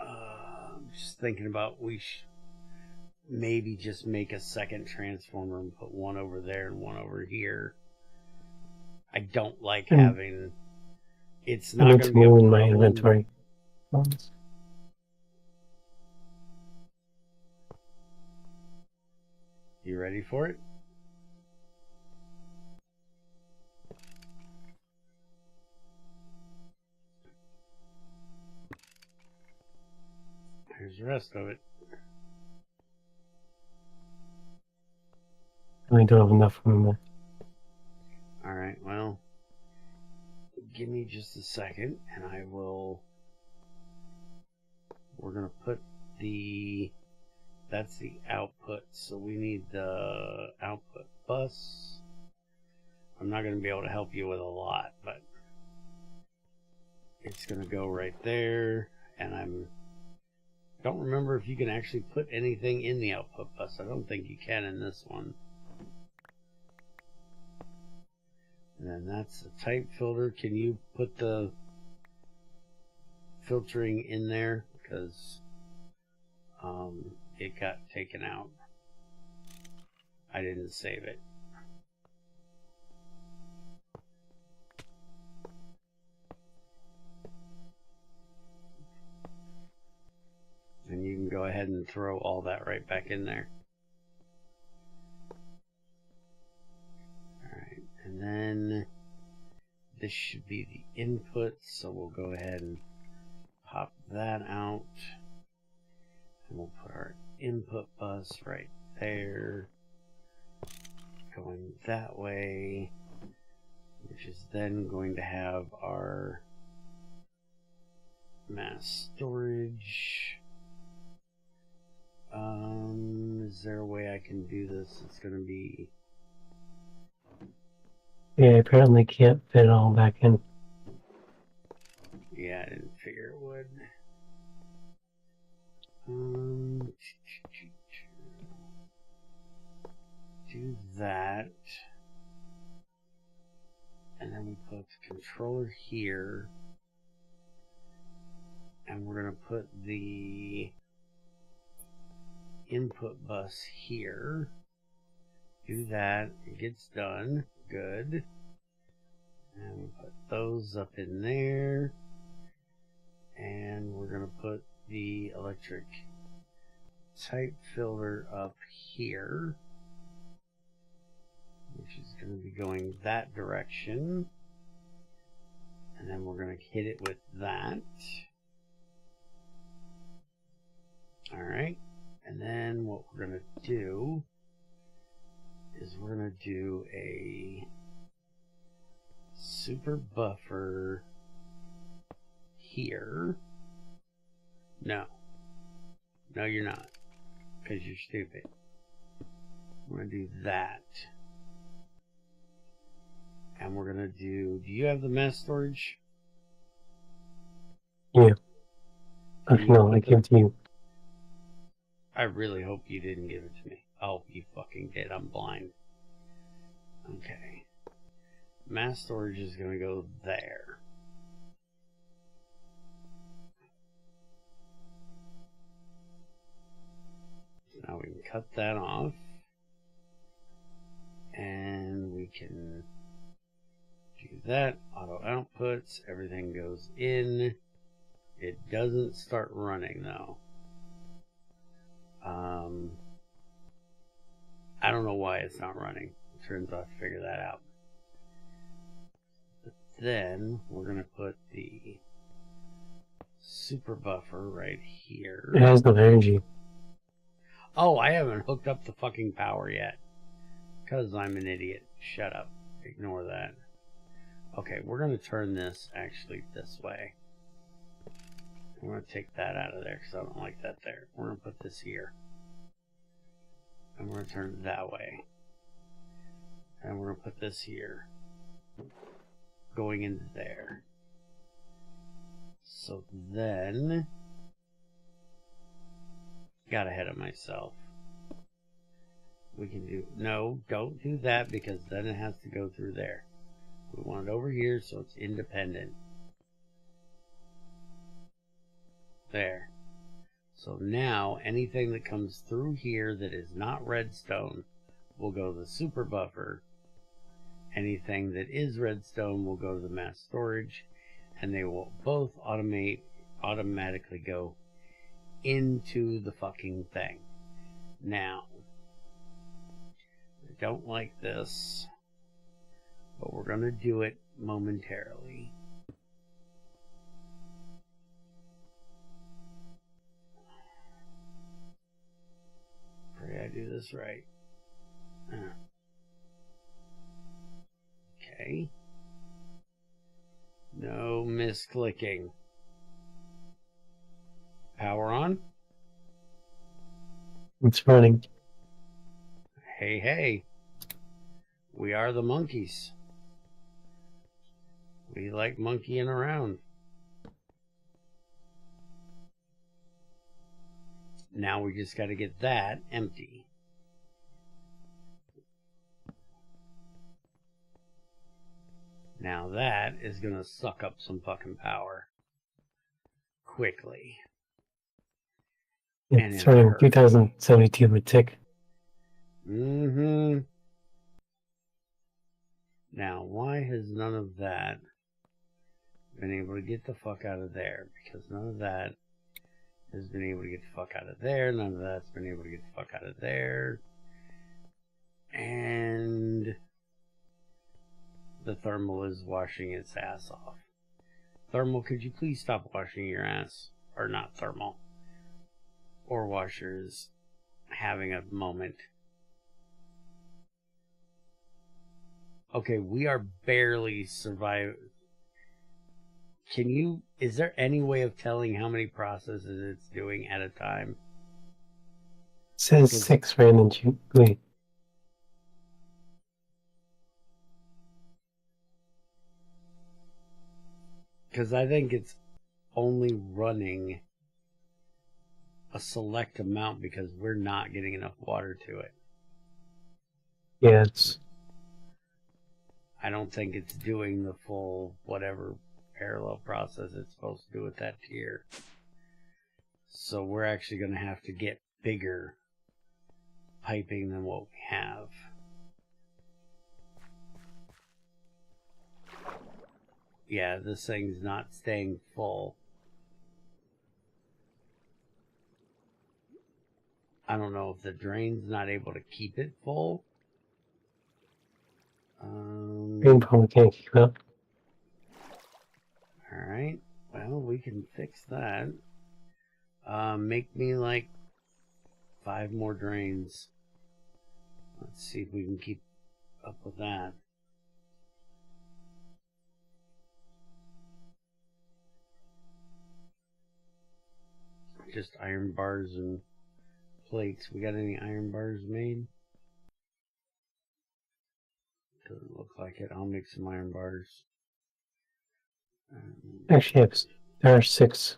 I'm just thinking about we should maybe just make a second transformer and put one over there and one over here. I don't like having. It's not going to be in my inventory. You ready for it? Here's the rest of it. I don't have enough room there. Alright, well, give me just a second and I will. We're going to put the. That's the output, so we need the output bus. I'm not going to be able to help you with a lot, but it's going to go right there, and I don't remember if you can actually put anything in the output bus. I don't think you can in this one. And then that's the type filter. Can you put the filtering in there? Because it got taken out. I didn't save it. And you can go ahead and throw all that right back in there. Alright, and then this should be the input, so we'll go ahead and pop that out. And we'll put our input bus right there, going that way, which is then going to have our mass storage. Is there a way I can do this? It's going to be... Yeah, I apparently can't fit it all back in. Yeah, I didn't figure it would. Do that. And then we put the controller here. And we're going to put the input bus here. Do that. It gets done. Good. And we put those up in there. And we're going to put the electric type filter up here, which is going to be going that direction. And then we're going to hit it with that. Alright. And then what we're going to do is we're going to do a super buffer here. No, you're not, because you're stupid. We're going to do that. And we're going to do you have the mass storage? Yeah. No, I give it to you. I really hope you didn't give it to me. Oh, you fucking did. I'm blind. Okay. Mass storage is going to go there. Now we can cut that off. And we can do that. Auto outputs. Everything goes in. It doesn't start running though. I don't know why it's not running. It turns out to figure that out. But then we're going to put the super buffer right here. It has no energy. Oh, I haven't hooked up the fucking power yet. Because I'm an idiot. Shut up. Ignore that. Okay, we're going to turn this actually this way. I'm going to take that out of there because I don't like that there. We're going to put this here. And we're going to turn it that way. And we're going to put this here. Going into there. So then... Got ahead of myself. We can do... No, don't do that because then it has to go through there. We want it over here so it's independent. There. So now anything that comes through here that is not redstone will go to the super buffer. Anything that is redstone will go to the mass storage, and they will both automatically go into the fucking thing. Now, I don't like this, but we're going to do it momentarily. Pray I do this right. Okay. No misclicking. Power on. It's running. Hey, hey. We are the monkeys. We like monkeying around. Now we just got to get that empty. Now that is going to suck up some fucking power. Quickly. It's running 3072 of a tick. Mm-hmm. Now, why has none of that been able to get the fuck out of there? Because none of that has been able to get the fuck out of there. None of that's been able to get the fuck out of there. And the thermal is washing its ass off. Thermal, could you please stop washing your ass? Or not thermal. Or washers having a moment. Okay, we are barely surviving. Is there any way of telling how many processes it's doing at a time? It says 6 randomly. Because I think it's only running a select amount because we're not getting enough water to it. Yeah, it's... I don't think it's doing the full whatever parallel process it's supposed to do with that tier. So we're actually going to have to get bigger piping than what we have. Yeah, this thing's not staying full. I don't know if the drain's not able to keep it full. Green probably can't keep up. Alright, well, we can fix that. Make me like 5 more drains. Let's see if we can keep up with that. Just iron bars and plates. We got any iron bars made? Doesn't look like it. I'll make some iron bars. Actually, yes, there are 6.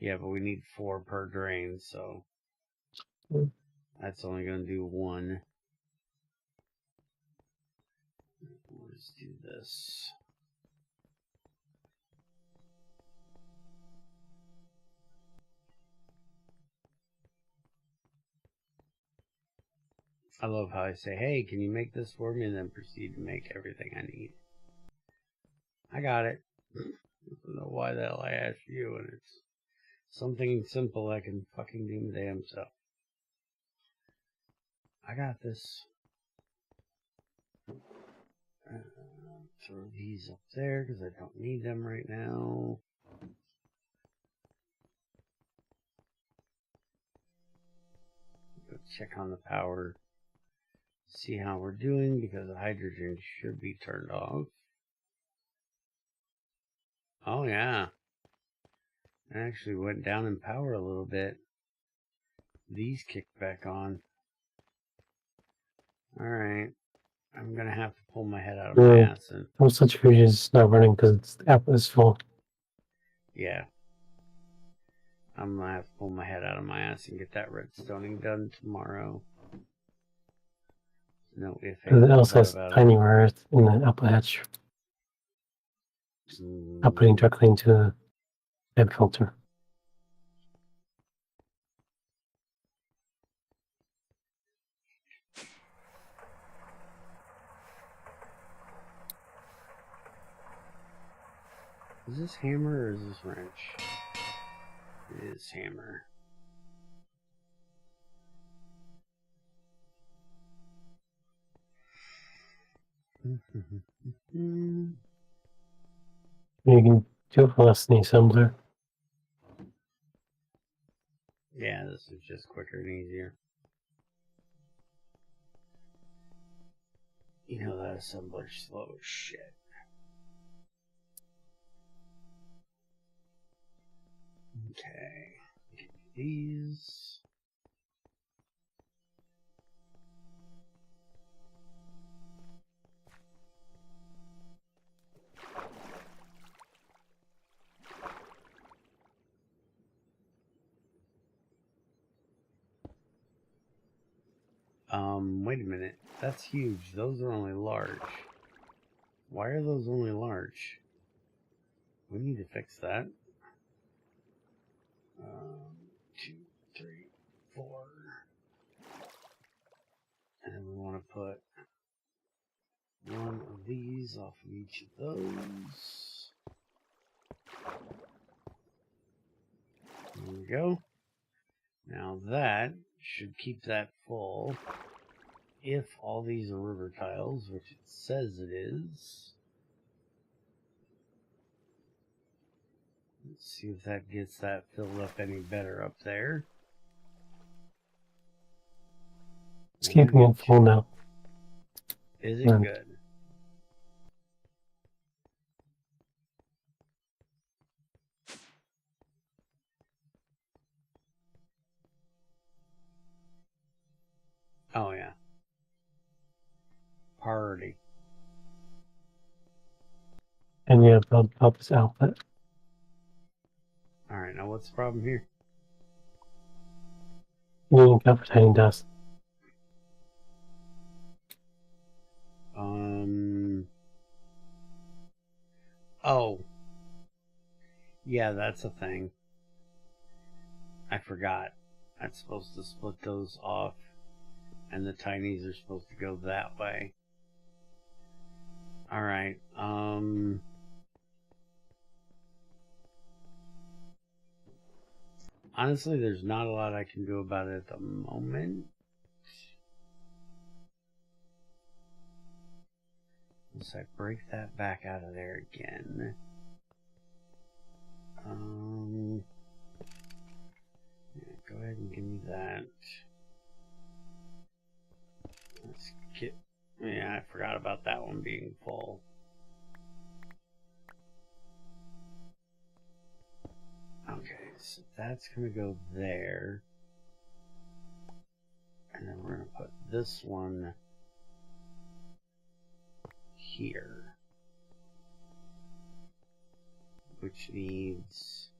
Yeah, but we need 4 per drain, so that's only going to do 1. Let's do this. I love how I say, hey, can you make this for me? And then proceed to make everything I need. I got it. I don't know why the hell I asked you, and it's something simple I can fucking do my damn self. I got this. Throw these up there because I don't need them right now. Go check on the power. See how we're doing because the hydrogen should be turned off. Oh yeah. It actually went down in power a little bit. These kicked back on. Alright. I'm gonna have to pull my head out of my ass and Centrifuges is not running because the app is full. yeah. I'm gonna have to pull my head out of my ass and get that redstoning done tomorrow. No if It also has tiny rare earth in the apple hatch. Not putting directly into the head filter. Is this hammer or is this wrench? It is hammer. You can do it for less than the assembler. Yeah, this is just quicker and easier. You know that assembler's slow as shit. Okay. Give me these. Wait a minute. That's huge. Those are only large. Why are those only large? We need to fix that. 2, 3, 4. And we want to put one of these off of each of those. There we go. Now that should keep that full. If all these are river tiles, which it says it is. Let's see if that gets that filled up any better up there. It's keeping it full now. Is it good? Oh yeah. Priority. And you have build up this output. Alright, now what's the problem here? You need to for tiny dust. Oh. Yeah, that's a thing. I forgot. I'm supposed to split those off, and the tinies are supposed to go that way. Alright, honestly, there's not a lot I can do about it at the moment. Unless I break that back out of there again. Yeah, go ahead and give me that. Let's get... Yeah, I forgot about that one being full. Okay, so that's going to go there. And then we're going to put this one here. Which needs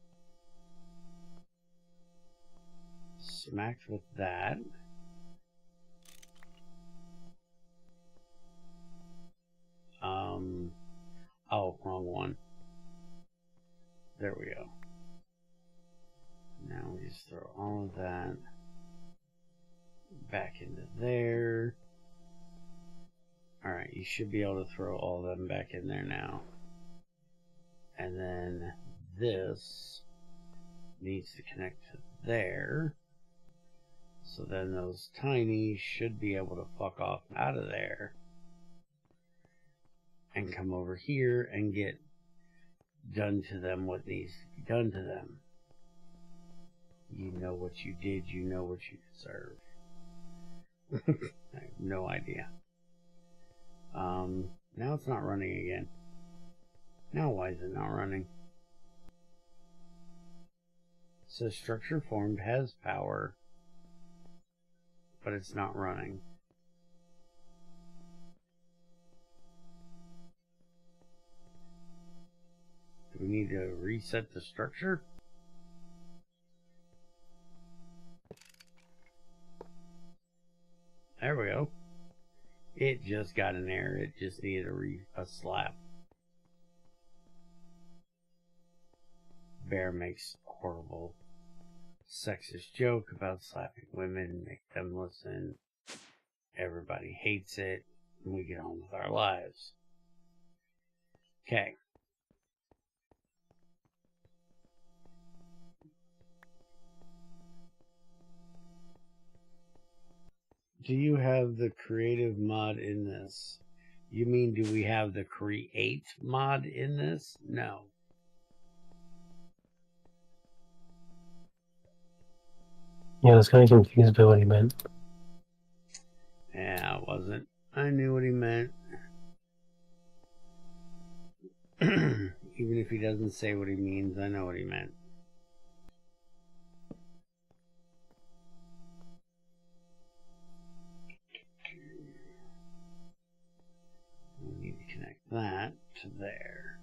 smacked with that. Oh, wrong one. There we go. Now we just throw all of that back into there. Alright, you should be able to throw all of them back in there now. And then this needs to connect to there. So then those tiny should be able to fuck off out of there. And come over here and get done to them what needs to be done to them. You know what you did, you know what you deserve. I have no idea. Now it's not running again. Now why is it not running? So structure formed has power, but it's not running. Do we need to reset the structure? There we go. It just got an error. It just needed a slap. Bear makes a horrible sexist joke about slapping women, make them listen. Everybody hates it, and we get on with our lives. Okay. Do you have the creative mod in this? You mean, do we have the create mod in this? No. Yeah, I was kind of confused by what he meant. Yeah, I wasn't. I knew what he meant. Even if he doesn't say what he means, I know what he meant. We need to connect that to there.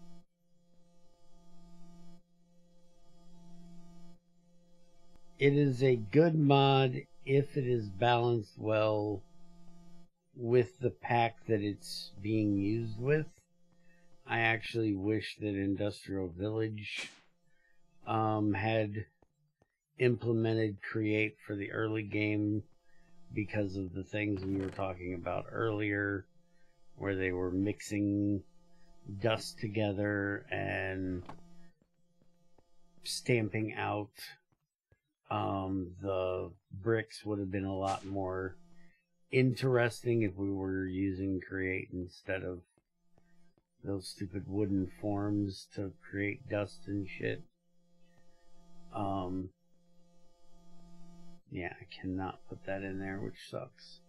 It is a good mod if it is balanced well with the pack that it's being used with. I actually wish that Industrial Village had implemented create for the early game because of the things we were talking about earlier, where they were mixing dust together and stamping out. The bricks would have been a lot more interesting if we were using create instead of those stupid wooden forms to create dust and shit. Yeah, I cannot put that in there, which sucks.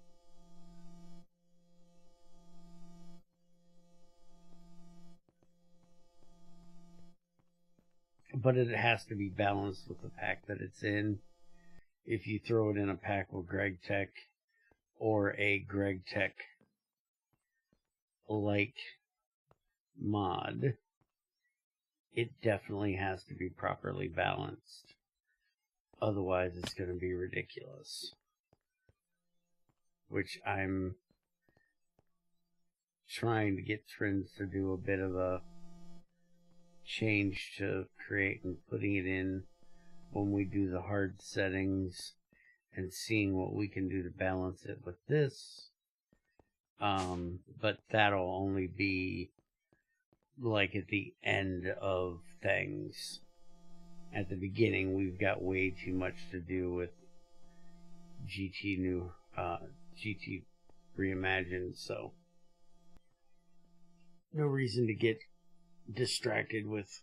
But it has to be balanced with the pack that it's in. If you throw it in a pack with GregTech or a GregTech like mod, it definitely has to be properly balanced. Otherwise, it's going to be ridiculous. Which I'm trying to get Trends to do a bit of a change to create and putting it in when we do the hard settings and seeing what we can do to balance it with this. But that'll only be like at the end of things. At the beginning, we've got way too much to do with GT Reimagined, so no reason to get distracted with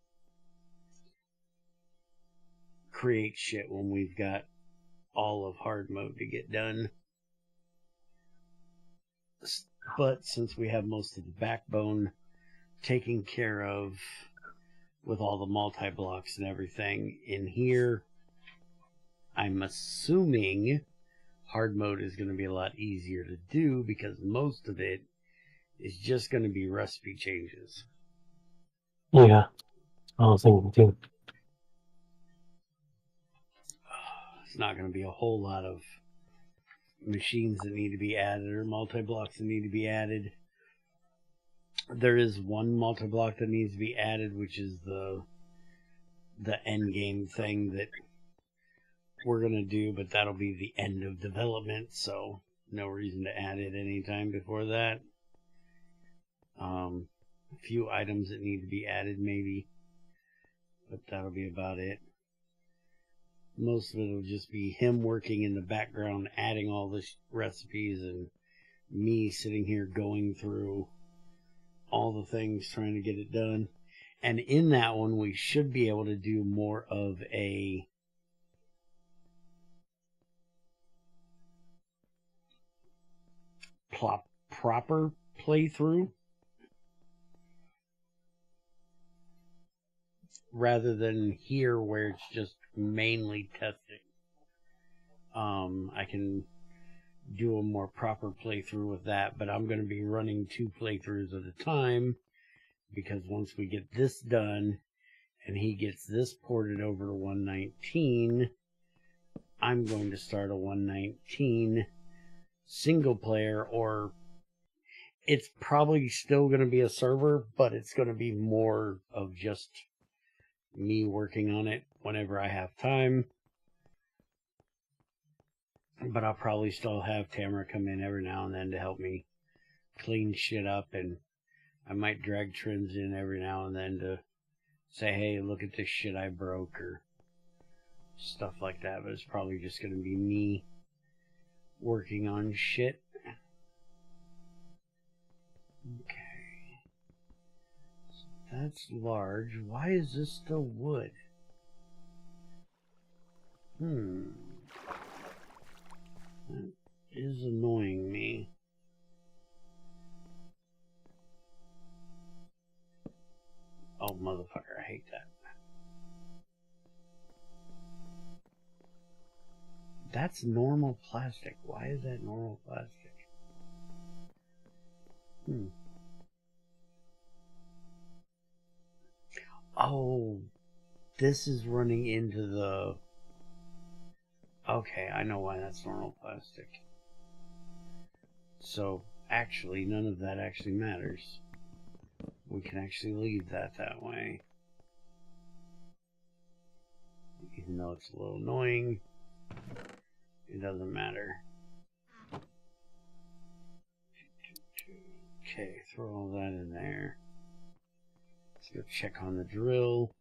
create shit when we've got all of hard mode to get done. But since we have most of the backbone taken care of with all the multi-blocks and everything in here, I'm assuming hard mode is going to be a lot easier to do because most of it is just going to be recipe changes. Yeah, I was thinking too. It's not going to be a whole lot of machines that need to be added or multi-blocks that need to be added. There is one multi-block that needs to be added, which is the end game thing that we're going to do, but that'll be the end of development, so no reason to add it anytime before that. A few items that need to be added maybe, but that'll be about it. Most of it will just be him working in the background, adding all the recipes, and me sitting here going through all the things, trying to get it done. And in that one, we should be able to do more of a proper playthrough, rather than here where it's just mainly testing. I can do a more proper playthrough with that, but I'm going to be running 2 playthroughs at a time, because once we get this done and he gets this ported over to 119, I'm going to start a 119 single player, or it's probably still going to be a server, but it's going to be more of just me working on it whenever I have time. But I'll probably still have Tamara come in every now and then to help me clean shit up, and I might drag trims in every now and then to say, hey, look at this shit I broke, or stuff like that. But it's probably just going to be me working on shit. Okay. So that's large. Why is this still wood? That is annoying me. Oh, motherfucker, I hate that. That's normal plastic. Why is that normal plastic? Oh, this is running into the... Okay, I know why that's normal plastic. So, actually, none of that actually matters. We can actually leave that way. Even though it's a little annoying, it doesn't matter. Okay, throw all that in there. Let's go check on the drill.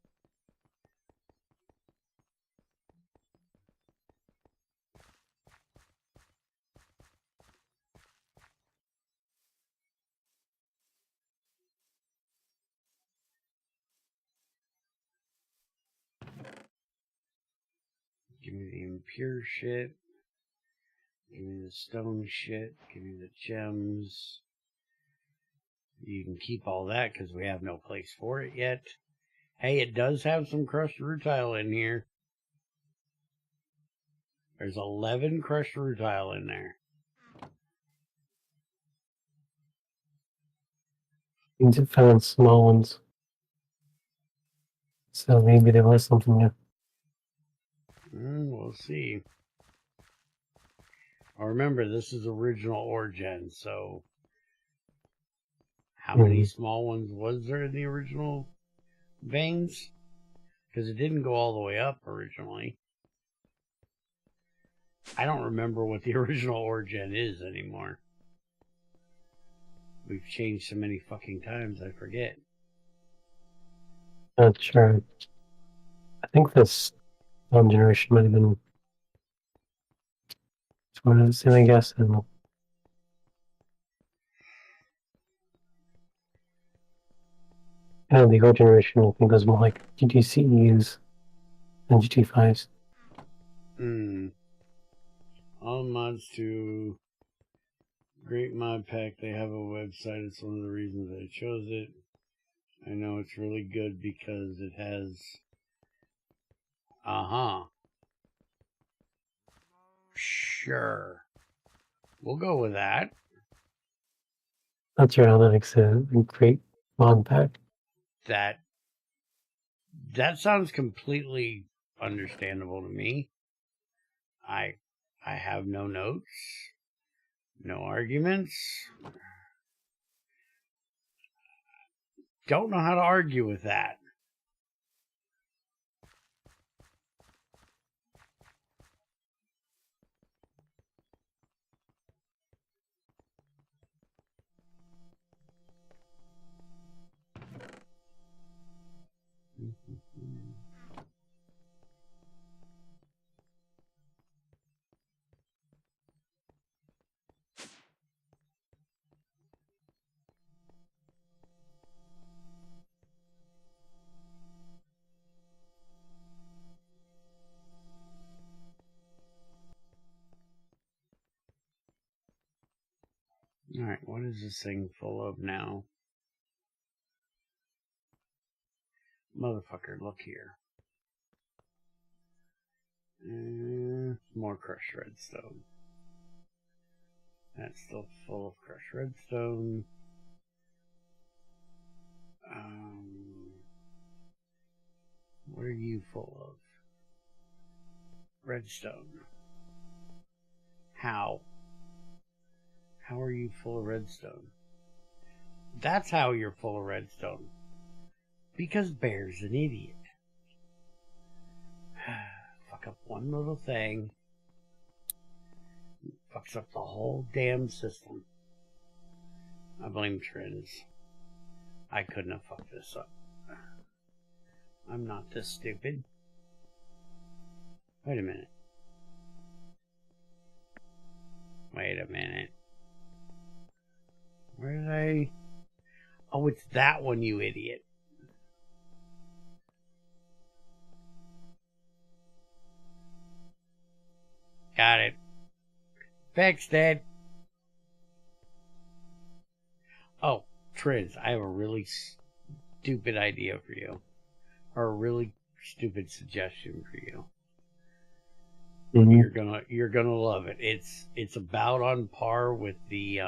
Give me the impure shit. Give me the stone shit. Give me the gems. You can keep all that because we have no place for it yet. Hey, it does have some crushed rutile in here. There's 11 crushed rutile in there. Means it found small ones. So maybe there was something there. We'll see. Well, remember, this is original origin, so how many small ones was there in the original veins? Because it didn't go all the way up originally. I don't remember what the original origin is anymore. We've changed so many fucking times, I forget. Not sure. I think this generation might have been one of the same, I guess. I don't know. The old generation, I think, was more like GTCEs than GT5s. All mods to Great Mod Pack, they have a website. It's one of the reasons I chose it. I know it's really good because it has... Sure. We'll go with that. Not sure how that makes a great mod pack. That sounds completely understandable to me. I have no notes, no arguments. Don't know how to argue with that. Alright, what is this thing full of now? Motherfucker, look here. More crushed redstone. That's still full of crushed redstone. What are you full of? Redstone. How? How are you full of redstone? That's how you're full of redstone. Because Bear's an idiot. Fuck up one little thing. Fucks up the whole damn system. I blame Trends. I couldn't have fucked this up. I'm not this stupid. Wait a minute. Wait a minute. Where did I... Oh, it's that one, you idiot. Got it. Fixed it. Oh, Triz, I have a really stupid idea for you. Or a really stupid suggestion for you. Mm-hmm. You're gonna love it. It's about on par with the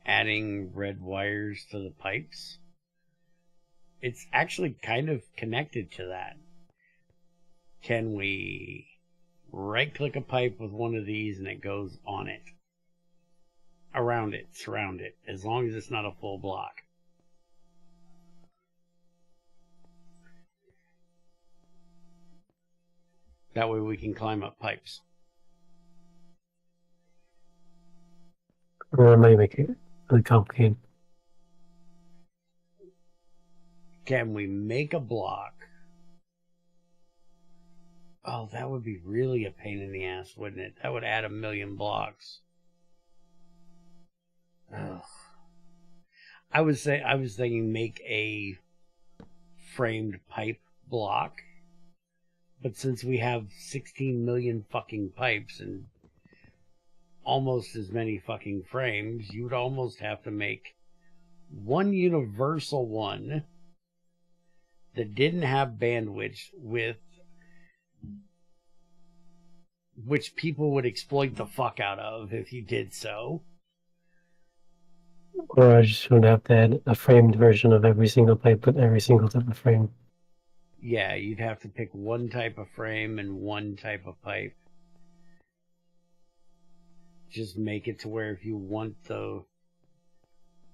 adding red wires to the pipes. It's actually kind of connected to that. Can we right click a pipe with one of these and it goes on it? Around it, surround it, as long as it's not a full block. That way we can climb up pipes. Or it might make it really complicated. Can we make a block? Oh, that would be really a pain in the ass, wouldn't it? That would add 1,000,000 blocks. Ugh. I was thinking make a framed pipe block. But since we have 16 million fucking pipes and almost as many fucking frames, you would almost have to make one universal one that didn't have bandwidth with which people would exploit the fuck out of if you did so. Or I just would have to add a framed version of every single pipe with every single type of frame. Yeah, you'd have to pick one type of frame and one type of pipe. Just make it to where if you want the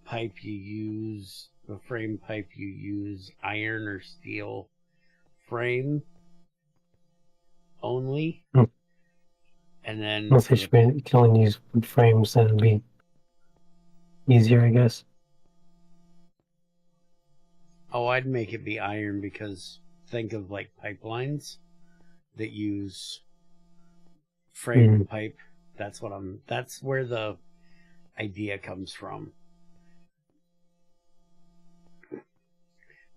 pipe you use, the frame pipe you use, iron or steel frame only. And then If you can only use wood frames, then it'd be easier, I guess. Oh, I'd make it be iron because think of like pipelines that use framed pipe. That's where the idea comes from.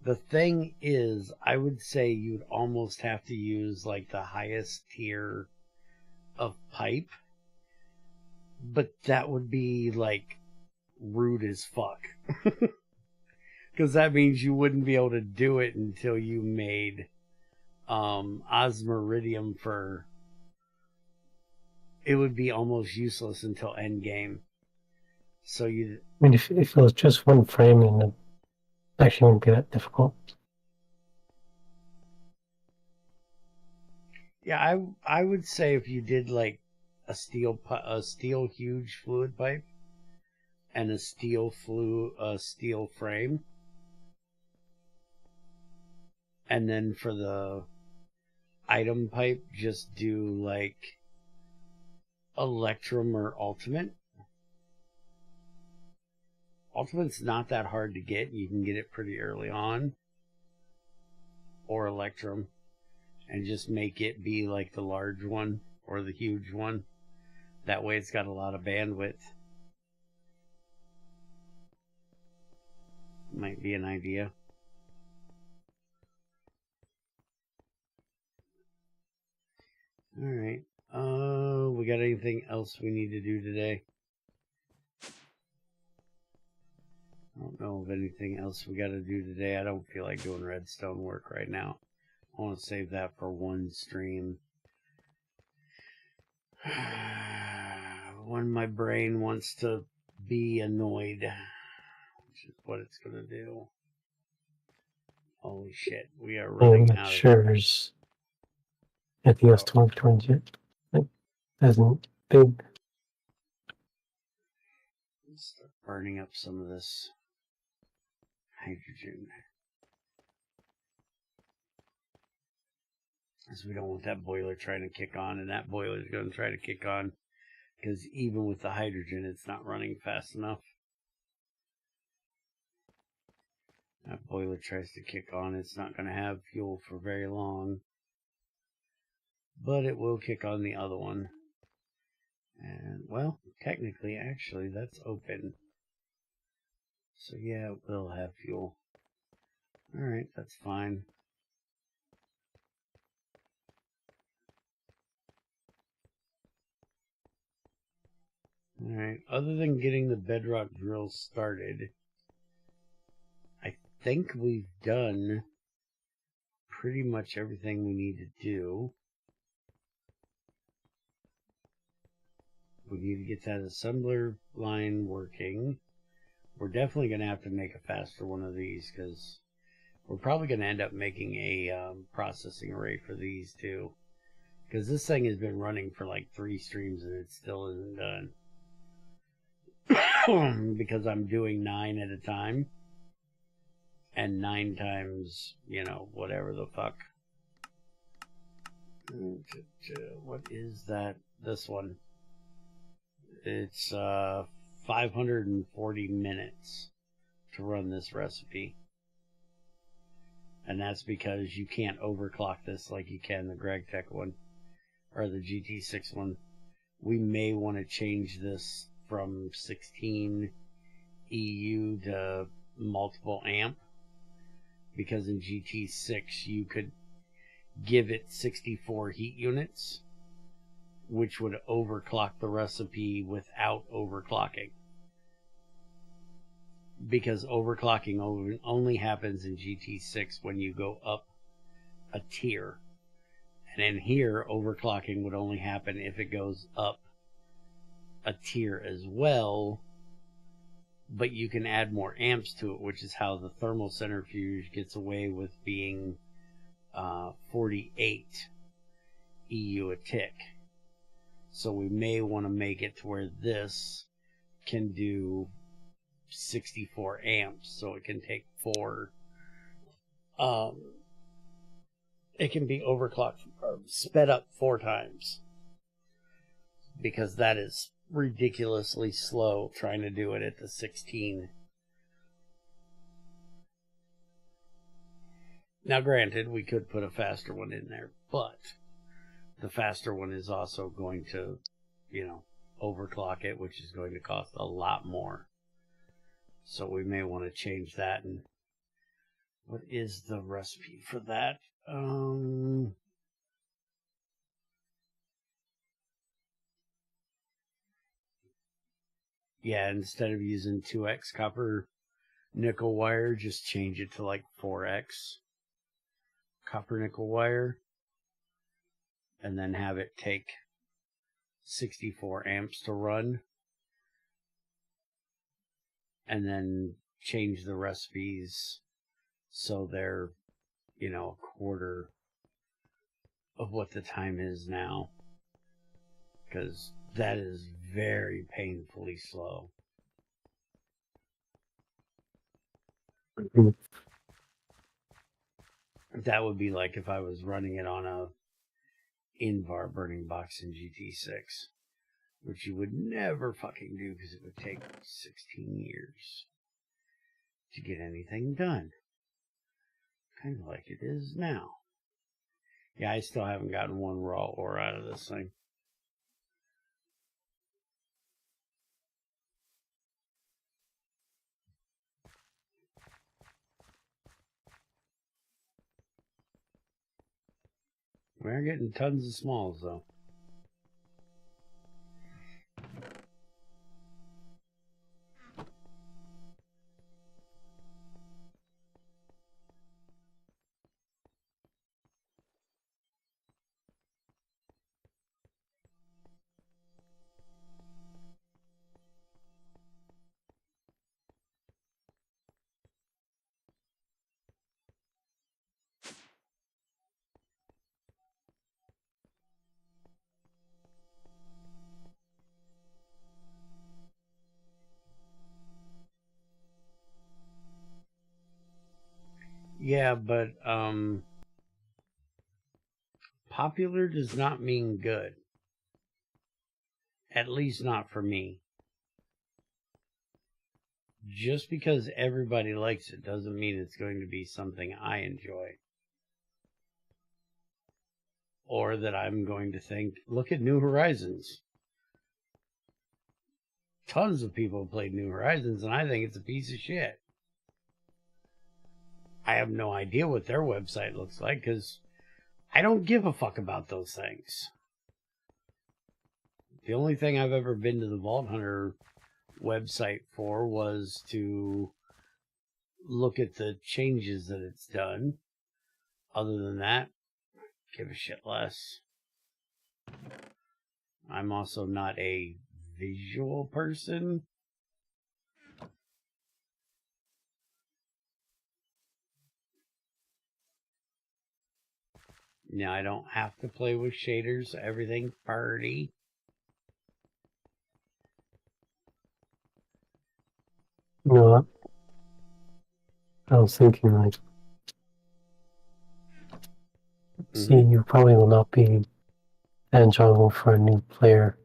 The thing is, I would say you'd almost have to use like the highest tier of pipe, but that would be like rude as fuck. Because that means you wouldn't be able to do it until you made osmiridium for... It would be almost useless until endgame. So you... I mean, if it was just one frame, then it actually wouldn't be that difficult. Yeah, I would say if you did like a steel huge fluid pipe and a steel frame, and then for the item pipe just do like Electrum or Ultimate. Ultimate's not that hard to get. You can get it pretty early on. or Electrum and just make it be like the large one or the huge one. That way it's got a lot of bandwidth. Might be an idea. Alright. We got anything else we need to do today? I don't know of anything else we got to do today. I don't feel like doing redstone work right now. I want to save that for one stream. When my brain wants to be annoyed, which is what it's going to do. Holy shit, we are running out of... Sure, there's anything else to work towards yet. Like, hasn't big. Start burning up some of this hydrogen. Because we don't want that boiler trying to kick on, and that boiler is going to try to kick on, because even with the hydrogen, it's not running fast enough. That boiler tries to kick on, it's not going to have fuel for very long. But it will kick on the other one. And, well, technically, actually, that's open. So, yeah, it will have fuel. Alright, that's fine. Alright, other than getting the bedrock drill started, I think we've done pretty much everything we need to do. We need to get that assembler line working. We're definitely going to have to make a faster one of these, because we're probably going to end up making a processing array for these too. Because this thing has been running for like 3 streams and it still isn't done. Because I'm doing 9 at a time. And 9 times, you know, whatever the fuck. What is that? This one. It's 540 minutes to run this recipe. And that's because you can't overclock this like you can the GregTech one. Or the GT6 one. We may want to change this from 16 EU to multiple amp, because in GT6 you could give it 64 heat units, which would overclock the recipe without overclocking, because overclocking only happens in GT6 when you go up a tier, and in here overclocking would only happen if it goes up a tier as well, but you can add more amps to it, which is how the thermal centrifuge gets away with being 48 EU a tick. So we may want to make it to where this can do 64 amps, so it can take 4 it can be overclocked or sped up 4 times, because that is ridiculously slow trying to do it at the 16. Now granted, we could put a faster one in there, but the faster one is also going to, you know, overclock it, which is going to cost a lot more. So we may want to change that. And what is the recipe for that? Yeah, instead of using 2x copper nickel wire, just change it to like 4x copper nickel wire, and then have it take 64 amps to run, and then change the recipes so they're, you know, a quarter of what the time is now, because that is very painfully slow. That would be like if I was running it on a Invar burning box in GT6, which you would never fucking do, because it would take 16 years to get anything done. Kind of like it is now. Yeah, I still haven't gotten one raw ore out of this thing. We're getting tons of smalls, though. Yeah, but popular does not mean good. At least not for me. Just because everybody likes it doesn't mean it's going to be something I enjoy. Or that I'm going to think, look at New Horizons. Tons of people have played New Horizons, and I think it's a piece of shit. I have no idea what their website looks like, because I don't give a fuck about those things. The only thing I've ever been to the Vault Hunter website for was to look at the changes that it's done. Other than that, give a shit less. I'm also not a visual person. Now, I don't have to play with shaders. Everything's pretty. You know what? I was thinking, like, see, you probably will not be enjoyable for a new player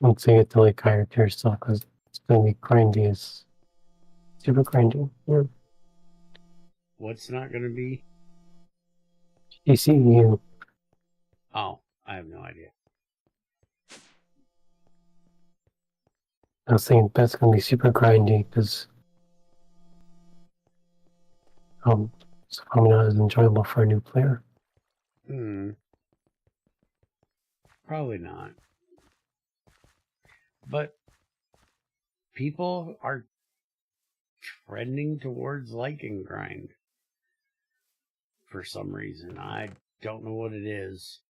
once they get to, like, higher tier stuff, because it's going to be grindy as super grindy. Yeah. What's not going to be? ECU. Oh, I have no idea. I was thinking that's going to be super grindy, because it's probably not as enjoyable for a new player. Probably not. But people are trending towards liking grind for some reason. I don't know what it is.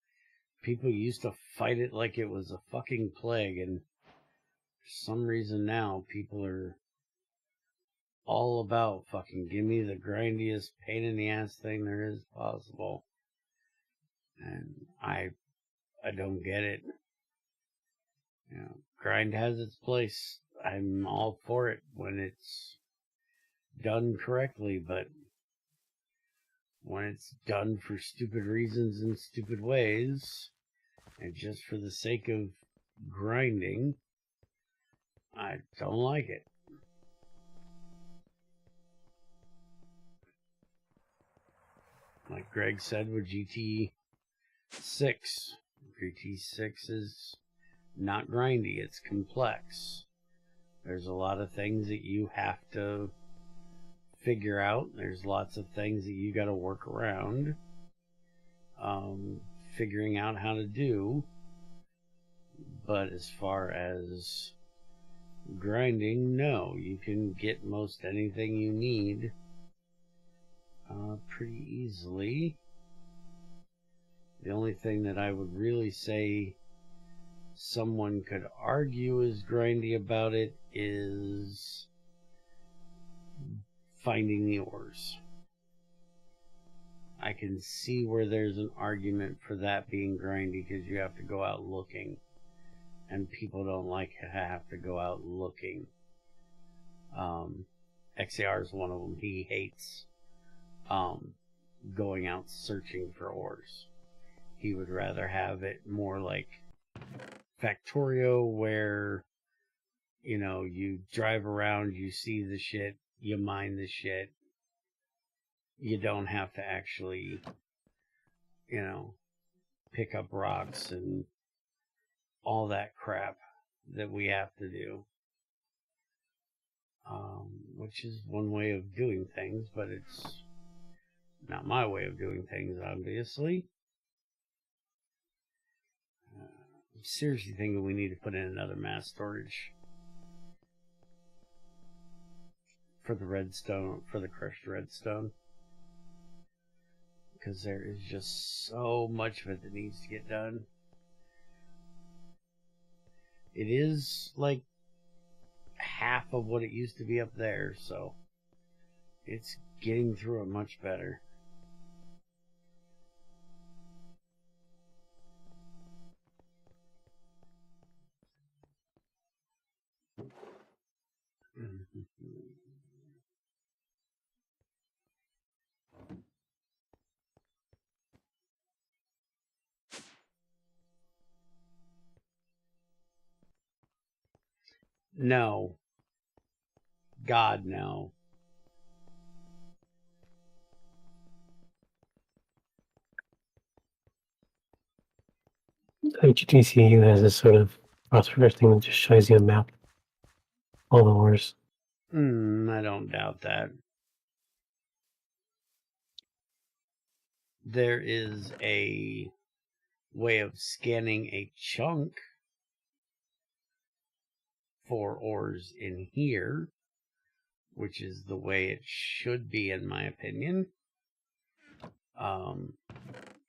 People used to fight it like it was a fucking plague, and for some reason now people are all about fucking give me the grindiest pain in the ass thing there is possible. And I don't get it. You know, grind has its place. I'm all for it when it's done correctly, but when it's done for stupid reasons and stupid ways, and just for the sake of grinding, I don't like it. Like Greg said with GT6, GT6 is not grindy, it's complex. There's a lot of things that you have to figure out. There's lots of things that you got to work around. Figuring out how to do. But as far as grinding, no. You can get most anything you need pretty easily. The only thing that I would really say someone could argue is grindy about it is finding the ores. I can see where there's an argument for that being grindy because you have to go out looking, and people don't like to have to go out looking. XAR is one of them. He hates going out searching for ores. He would rather have it more like Factorio, where you know, you drive around, you see the shit, you mine the shit, you don't have to actually, you know, pick up rocks and all that crap that we have to do. Which is one way of doing things, but it's not my way of doing things, obviously. I'm seriously thinking we need to put in another mass storage for the redstone, for the crushed redstone. Because there is just so much of it that needs to get done. It is like half of what it used to be up there, so it's getting through it much better. No. God, no. GTCU has this sort of phosphorus thing that just shows you a map. All the ores. I don't doubt that. There is a way of scanning a chunk for ores in here, which is the way it should be, in my opinion.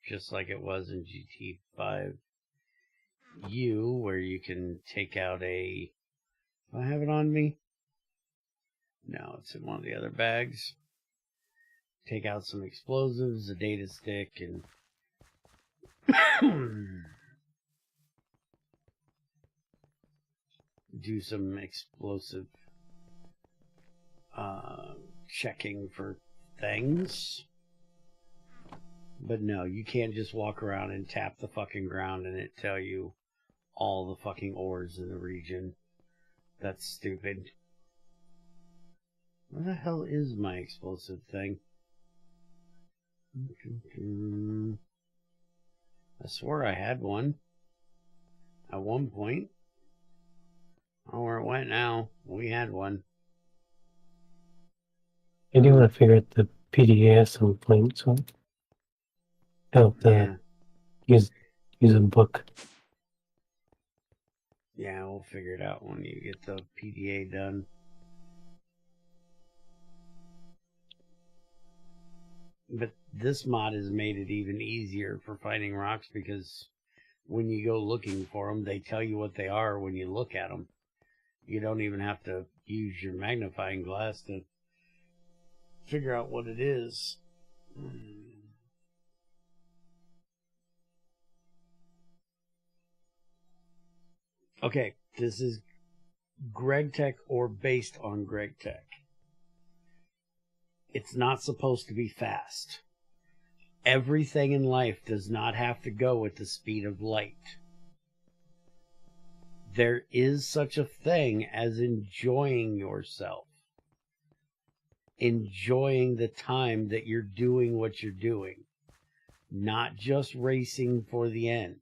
Just like it was in GT5U, where you can take out a... Do I have it on me? No, it's in one of the other bags. Take out some explosives, a data stick, and... do some explosive checking for things. But no, you can't just walk around and tap the fucking ground and it tell you all the fucking ores in the region. That's stupid. Where the hell is my explosive thing? I swore I had one at one point. I don't know where it went now. We had one. I do want to figure out the PDA at some point, so help use a book. Yeah, we'll figure it out when you get the PDA done. But this mod has made it even easier for finding rocks because when you go looking for them, they tell you what they are when you look at them. You don't even have to use your magnifying glass to figure out what it is. Okay, this is GregTech or based on GregTech. It's not supposed to be fast. Everything in life does not have to go at the speed of light. There is such a thing as enjoying yourself. Enjoying the time that you're doing what you're doing. Not just racing for the end.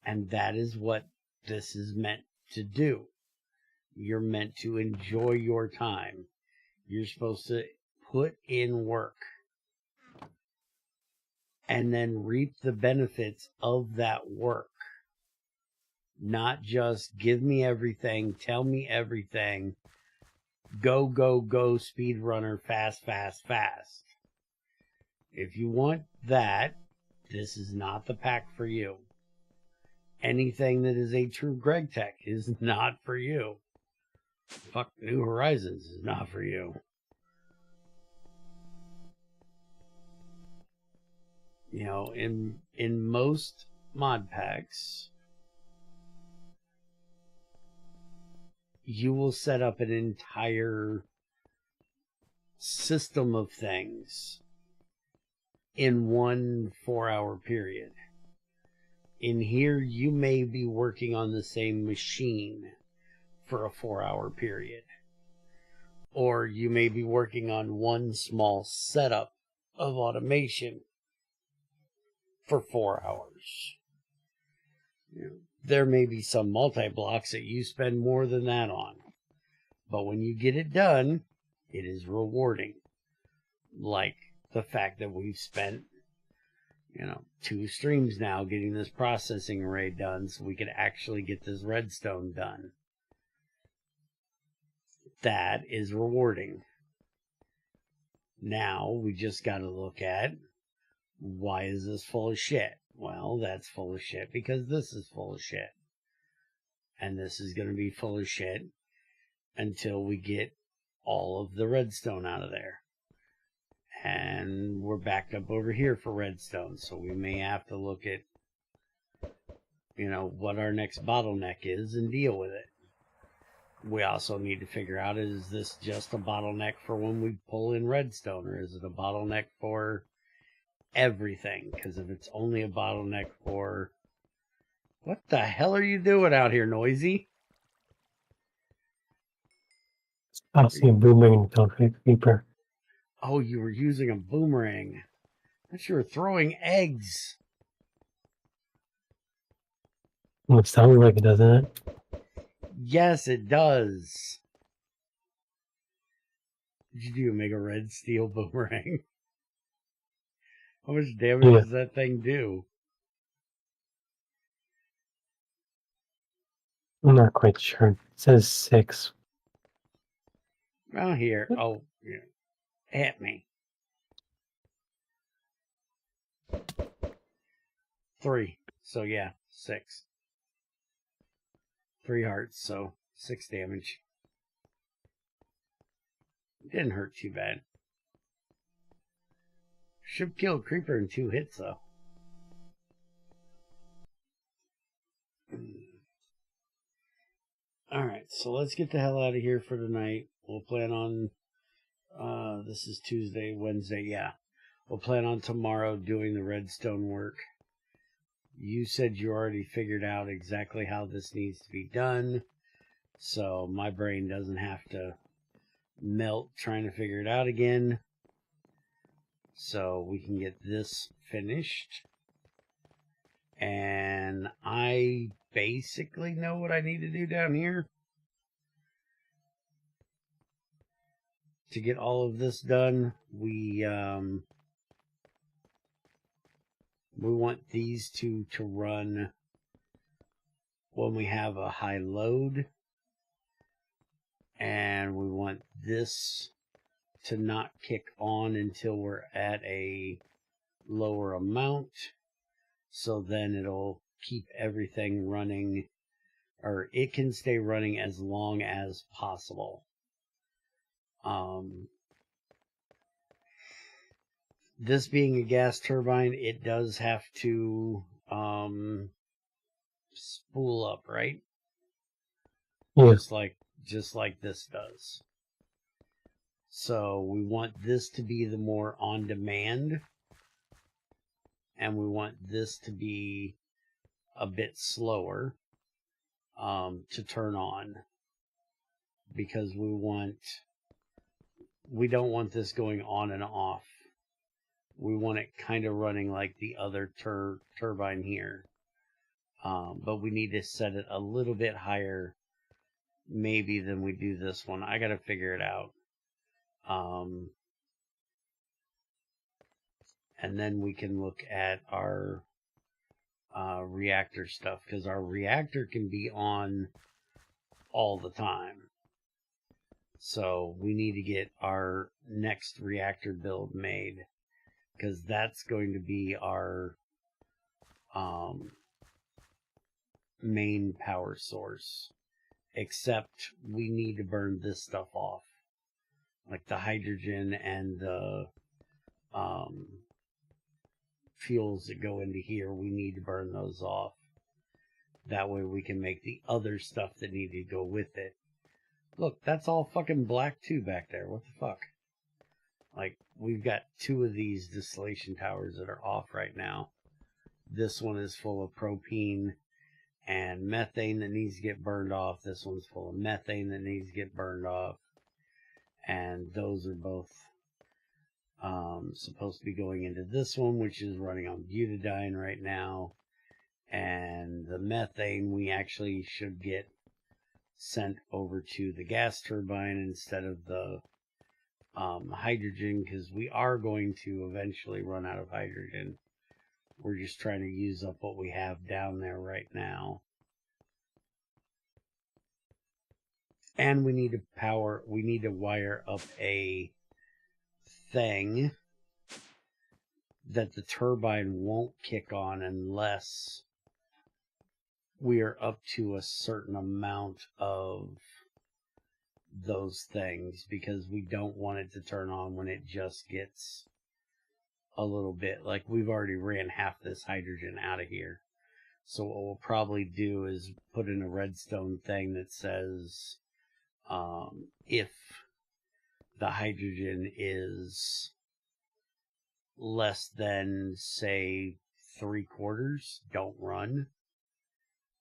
And that is what this is meant to do. You're meant to enjoy your time. You're supposed to put in work. And then reap the benefits of that work. Not just give me everything, tell me everything, go, go, go, speedrunner, fast, fast, fast. If you want that, this is not the pack for you. Anything that is a true GregTech is not for you. Fuck, New Horizons is not for you. You know, in most mod packs, you will set up an entire system of things in 1 4-hour period. In here, you may be working on the same machine for a 4-hour period. Or you may be working on one small setup of automation for 4 hours. There may be some multi-blocks that you spend more than that on. But when you get it done, it is rewarding. Like the fact that we've spent, 2 streams now getting this processing array done so we could actually get this redstone done. That is rewarding. Now we just got to look at, why is this full of shit? Well, that's full of shit because this is full of shit. And this is going to be full of shit until we get all of the redstone out of there. And we're backed up over here for redstone, so we may have to look at, what our next bottleneck is and deal with it. We also need to figure out, is this just a bottleneck for when we pull in redstone, or is it a bottleneck for everything? Because if it's only a bottleneck for... What the hell are you doing out here, Noisy? I'll see a boomerang down for creeper. Oh, you were using a boomerang. I thought you were throwing eggs. Well, it sounds like it, doesn't it? Yes, it does. What did you do? Make a red steel boomerang? How much damage does that thing do? I'm not quite sure. It says 6. Around here. Oh, yeah. Hit me. 3. So yeah, 6. 3 hearts, so 6 damage. Didn't hurt too bad. Should kill a creeper in 2 hits, though. Alright, so let's get the hell out of here for tonight. We'll plan on... this is Tuesday, Wednesday, yeah. We'll plan on tomorrow doing the redstone work. You said you already figured out exactly how this needs to be done, so my brain doesn't have to melt trying to figure it out again. So we can get this finished. And I basically know what I need to do down here to get all of this done. We want these two to run when we have a high load, and we want this to not kick on until we're at a lower amount, so then it'll keep everything running, or it can stay running as long as possible. This being a gas turbine, it does have to spool up, right? Yeah. Just like this does. So we want this to be the more on demand, and we want this to be a bit slower to turn on, because we don't want this going on and off. We want it kind of running like the other turbine here. But we need to set it a little bit higher maybe than we do this one. I gotta figure it out. And then we can look at our reactor stuff, because our reactor can be on all the time. So we need to get our next reactor build made, because that's going to be our main power source. Except we need to burn this stuff off. Like the hydrogen and the fuels that go into here, we need to burn those off. That way we can make the other stuff that need to go with it. Look, that's all fucking black too back there. What the fuck? Like, we've got 2 of these distillation towers that are off right now. This one is full of propene and methane that needs to get burned off. This one's full of methane that needs to get burned off. And those are both supposed to be going into this one, which is running on butadiene right now. And the methane we actually should get sent over to the gas turbine instead of the hydrogen, because we are going to eventually run out of hydrogen. We're just trying to use up what we have down there right now. And we need to wire up a thing that the turbine won't kick on unless we are up to a certain amount of those things, because we don't want it to turn on when it just gets a little bit. Like, we've already ran half this hydrogen out of here. So what we'll probably do is put in a redstone thing that says if the hydrogen is less than, say, 3/4, don't run.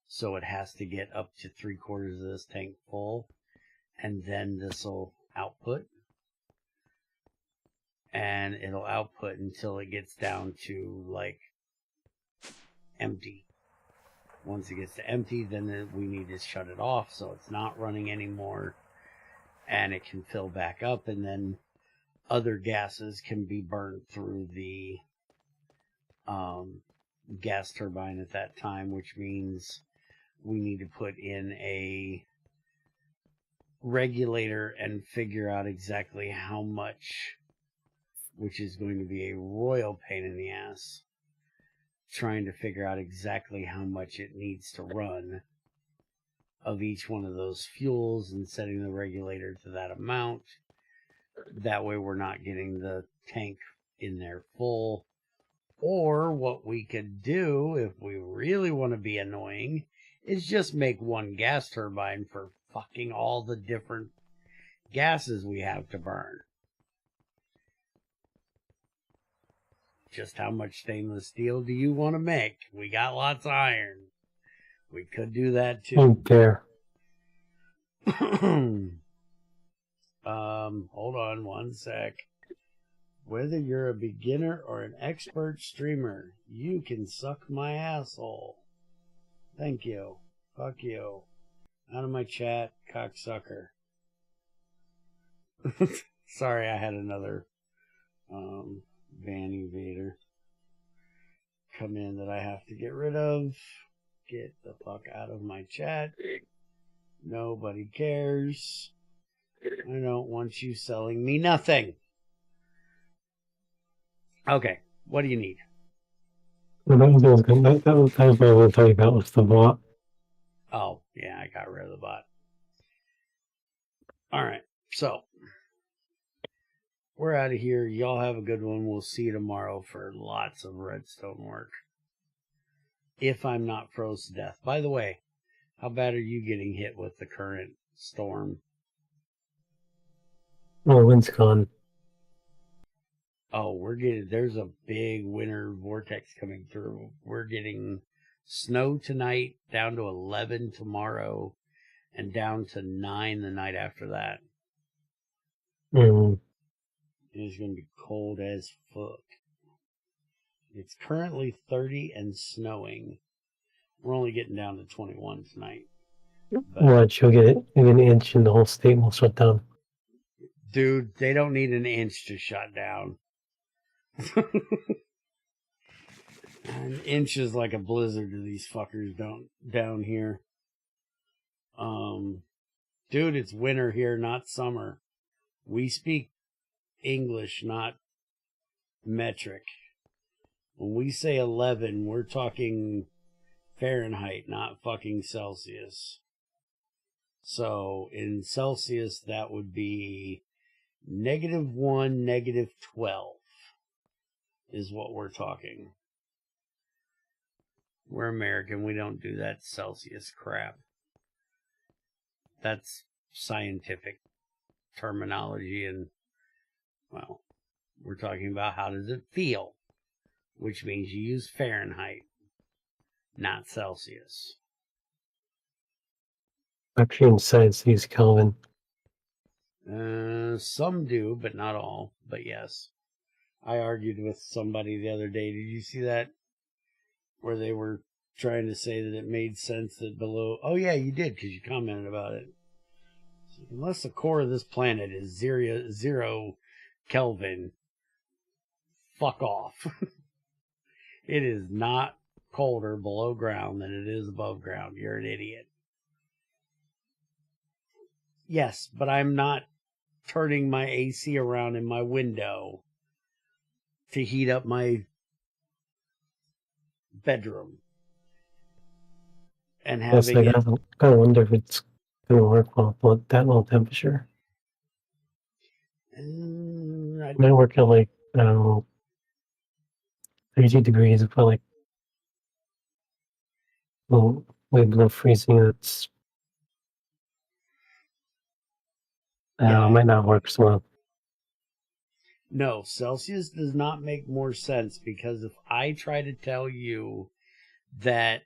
So it has to get up to 3/4 of this tank full, and then this will output. And it'll output until it gets down to, like, empty. Once it gets to empty, then we need to shut it off so it's not running anymore, and it can fill back up, and then other gases can be burned through the gas turbine at that time, which means we need to put in a regulator and figure out exactly how much, which is going to be a royal pain in the ass, trying to figure out exactly how much it needs to run of each one of those fuels and setting the regulator to that amount. That way we're not getting the tank in there full. Or what we could do, if we really want to be annoying, is just make one gas turbine for fucking all the different gases we have to burn. Just how much stainless steel do you want to make? We got lots of iron. We could do that too. Okay. Hold on one sec. Whether you're a beginner or an expert streamer, you can suck my asshole. Thank you. Fuck you. Out of my chat, cocksucker. Sorry, I had another Van Evader come in that I have to get rid of. Get the fuck out of my chat. Nobody cares. I don't want you selling me nothing. Okay, what do you need? Well, that was good. That was what I was going to tell you about, was the bot. Oh, yeah, I got rid of the bot. Alright, so we're out of here. Y'all have a good one. We'll see you tomorrow for lots of redstone work. If I'm not froze to death. By the way, how bad are you getting hit with the current storm? Oh, wind's gone. Oh, there's a big winter vortex coming through. We're getting snow tonight, down to 11 tomorrow, and down to 9 the night after that. Mm. It's going to be cold as fuck. It's currently 30 and snowing. We're only getting down to 21 tonight. Watch, you'll get an inch and the whole state will shut down. Dude, they don't need an inch to shut down. An inch is like a blizzard to these fuckers down here. Dude, it's winter here, not summer. We speak English, not metric. When we say 11, we're talking Fahrenheit, not fucking Celsius. So in Celsius, that would be -1, -12 is what we're talking. We're American. We don't do that Celsius crap. That's scientific terminology, and, well, we're talking about how does it feel, which means you use Fahrenheit, not Celsius. Actually, in science, they use Kelvin. Some do, but not all. But yes. I argued with somebody the other day. Did you see that? Where they were trying to say that it made sense that below... Oh, yeah, you did, because you commented about it. So unless the core of this planet is zero Kelvin, fuck off. It is not colder below ground than it is above ground. You're an idiot. Yes, but I'm not turning my AC around in my window to heat up my bedroom. And having I gotta wonder if it's gonna work well at that low temperature. It might work at like, I don't know, 30 degrees, but like, well, way below freezing. It's might not work so well. No, Celsius does not make more sense, because if I try to tell you that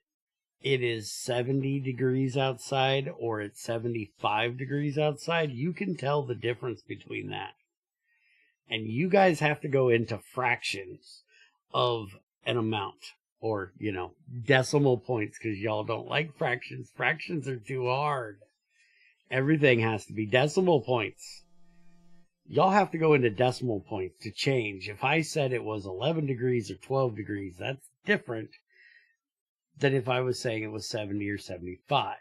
it is 70 degrees outside or it's 75 degrees outside, you can tell the difference between that. And you guys have to go into fractions of an amount, or, decimal points, because y'all don't like fractions. Fractions are too hard. Everything has to be decimal points. Y'all have to go into decimal points to change. If I said it was 11 degrees or 12 degrees, that's different than if I was saying it was 70 or 75.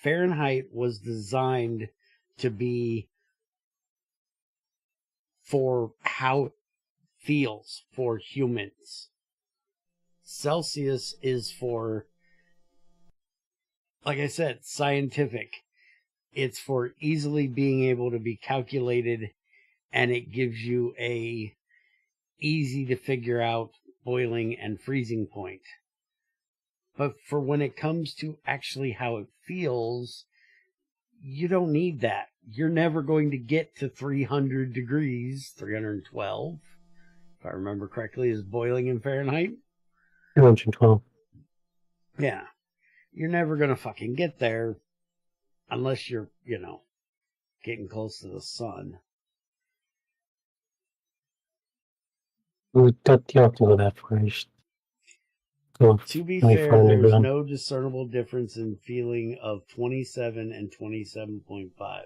Fahrenheit was designed to be for how it feels for humans. Celsius is for, like I said, scientific. It's for easily being able to be calculated, and it gives you a easy to figure out boiling and freezing point. But for when it comes to actually how it feels, you don't need that. You're never going to get to 300 degrees, 312, if I remember correctly, is boiling in Fahrenheit. 212. Yeah. You're never going to fucking get there unless you're, getting close to the sun. You don't have to go that far. To be fair, there's no discernible difference in feeling of 27 and 27.5.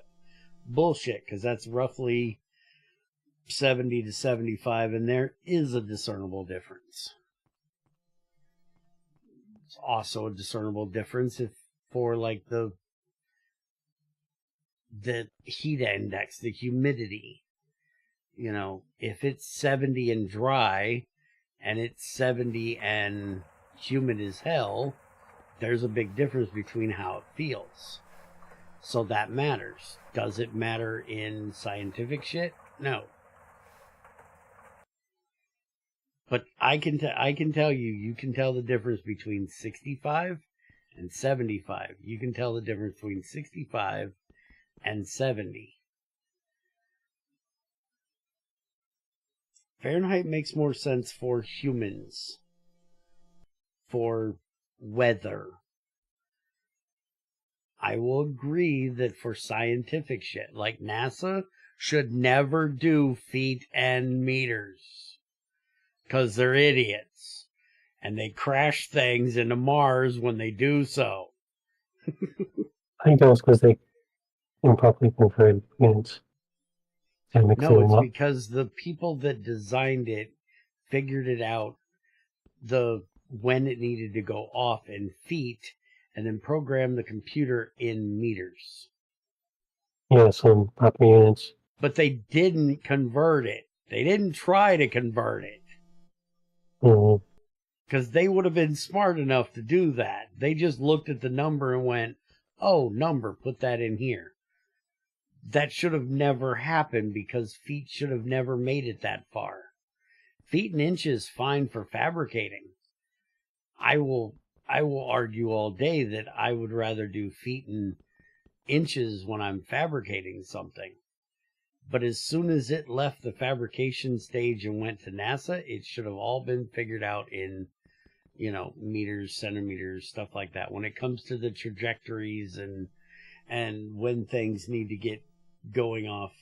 Bullshit, because that's roughly 70 to 75, and there is a discernible difference. It's also a discernible difference for like the heat index, the humidity. If it's 70 and dry, and it's 70 and humid as hell, there's a big difference between how it feels. So that matters. Does it matter in scientific shit? No. But I can tell you can tell the difference between 65 and 75. You can tell the difference between 65 and 70. Fahrenheit makes more sense for humans. For weather. I will agree that for scientific shit, like NASA should never do feet and meters. Because they're idiots. And they crash things into Mars when they do so. I think that was because they improperly converted units. No, it's because the people that designed it figured it out when it needed to go off in feet, and then programmed the computer in meters. Yeah, some proper units. But they didn't convert it. They didn't try to convert it. Because they would have been smart enough to do that. They just looked at the number and went, oh, number, put that in here. That should have never happened, because feet should have never made it that far. Feet and inches, fine for fabricating. I will argue all day that I would rather do feet and inches when I'm fabricating something. But as soon as it left the fabrication stage and went to NASA, it should have all been figured out in, meters, centimeters, stuff like that. When it comes to the trajectories and and when things need to get going off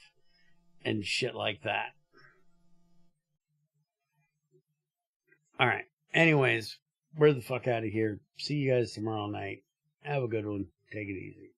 and shit like that. Alright, anyways, we're the fuck out of here. See you guys tomorrow night. Have a good one. Take it easy.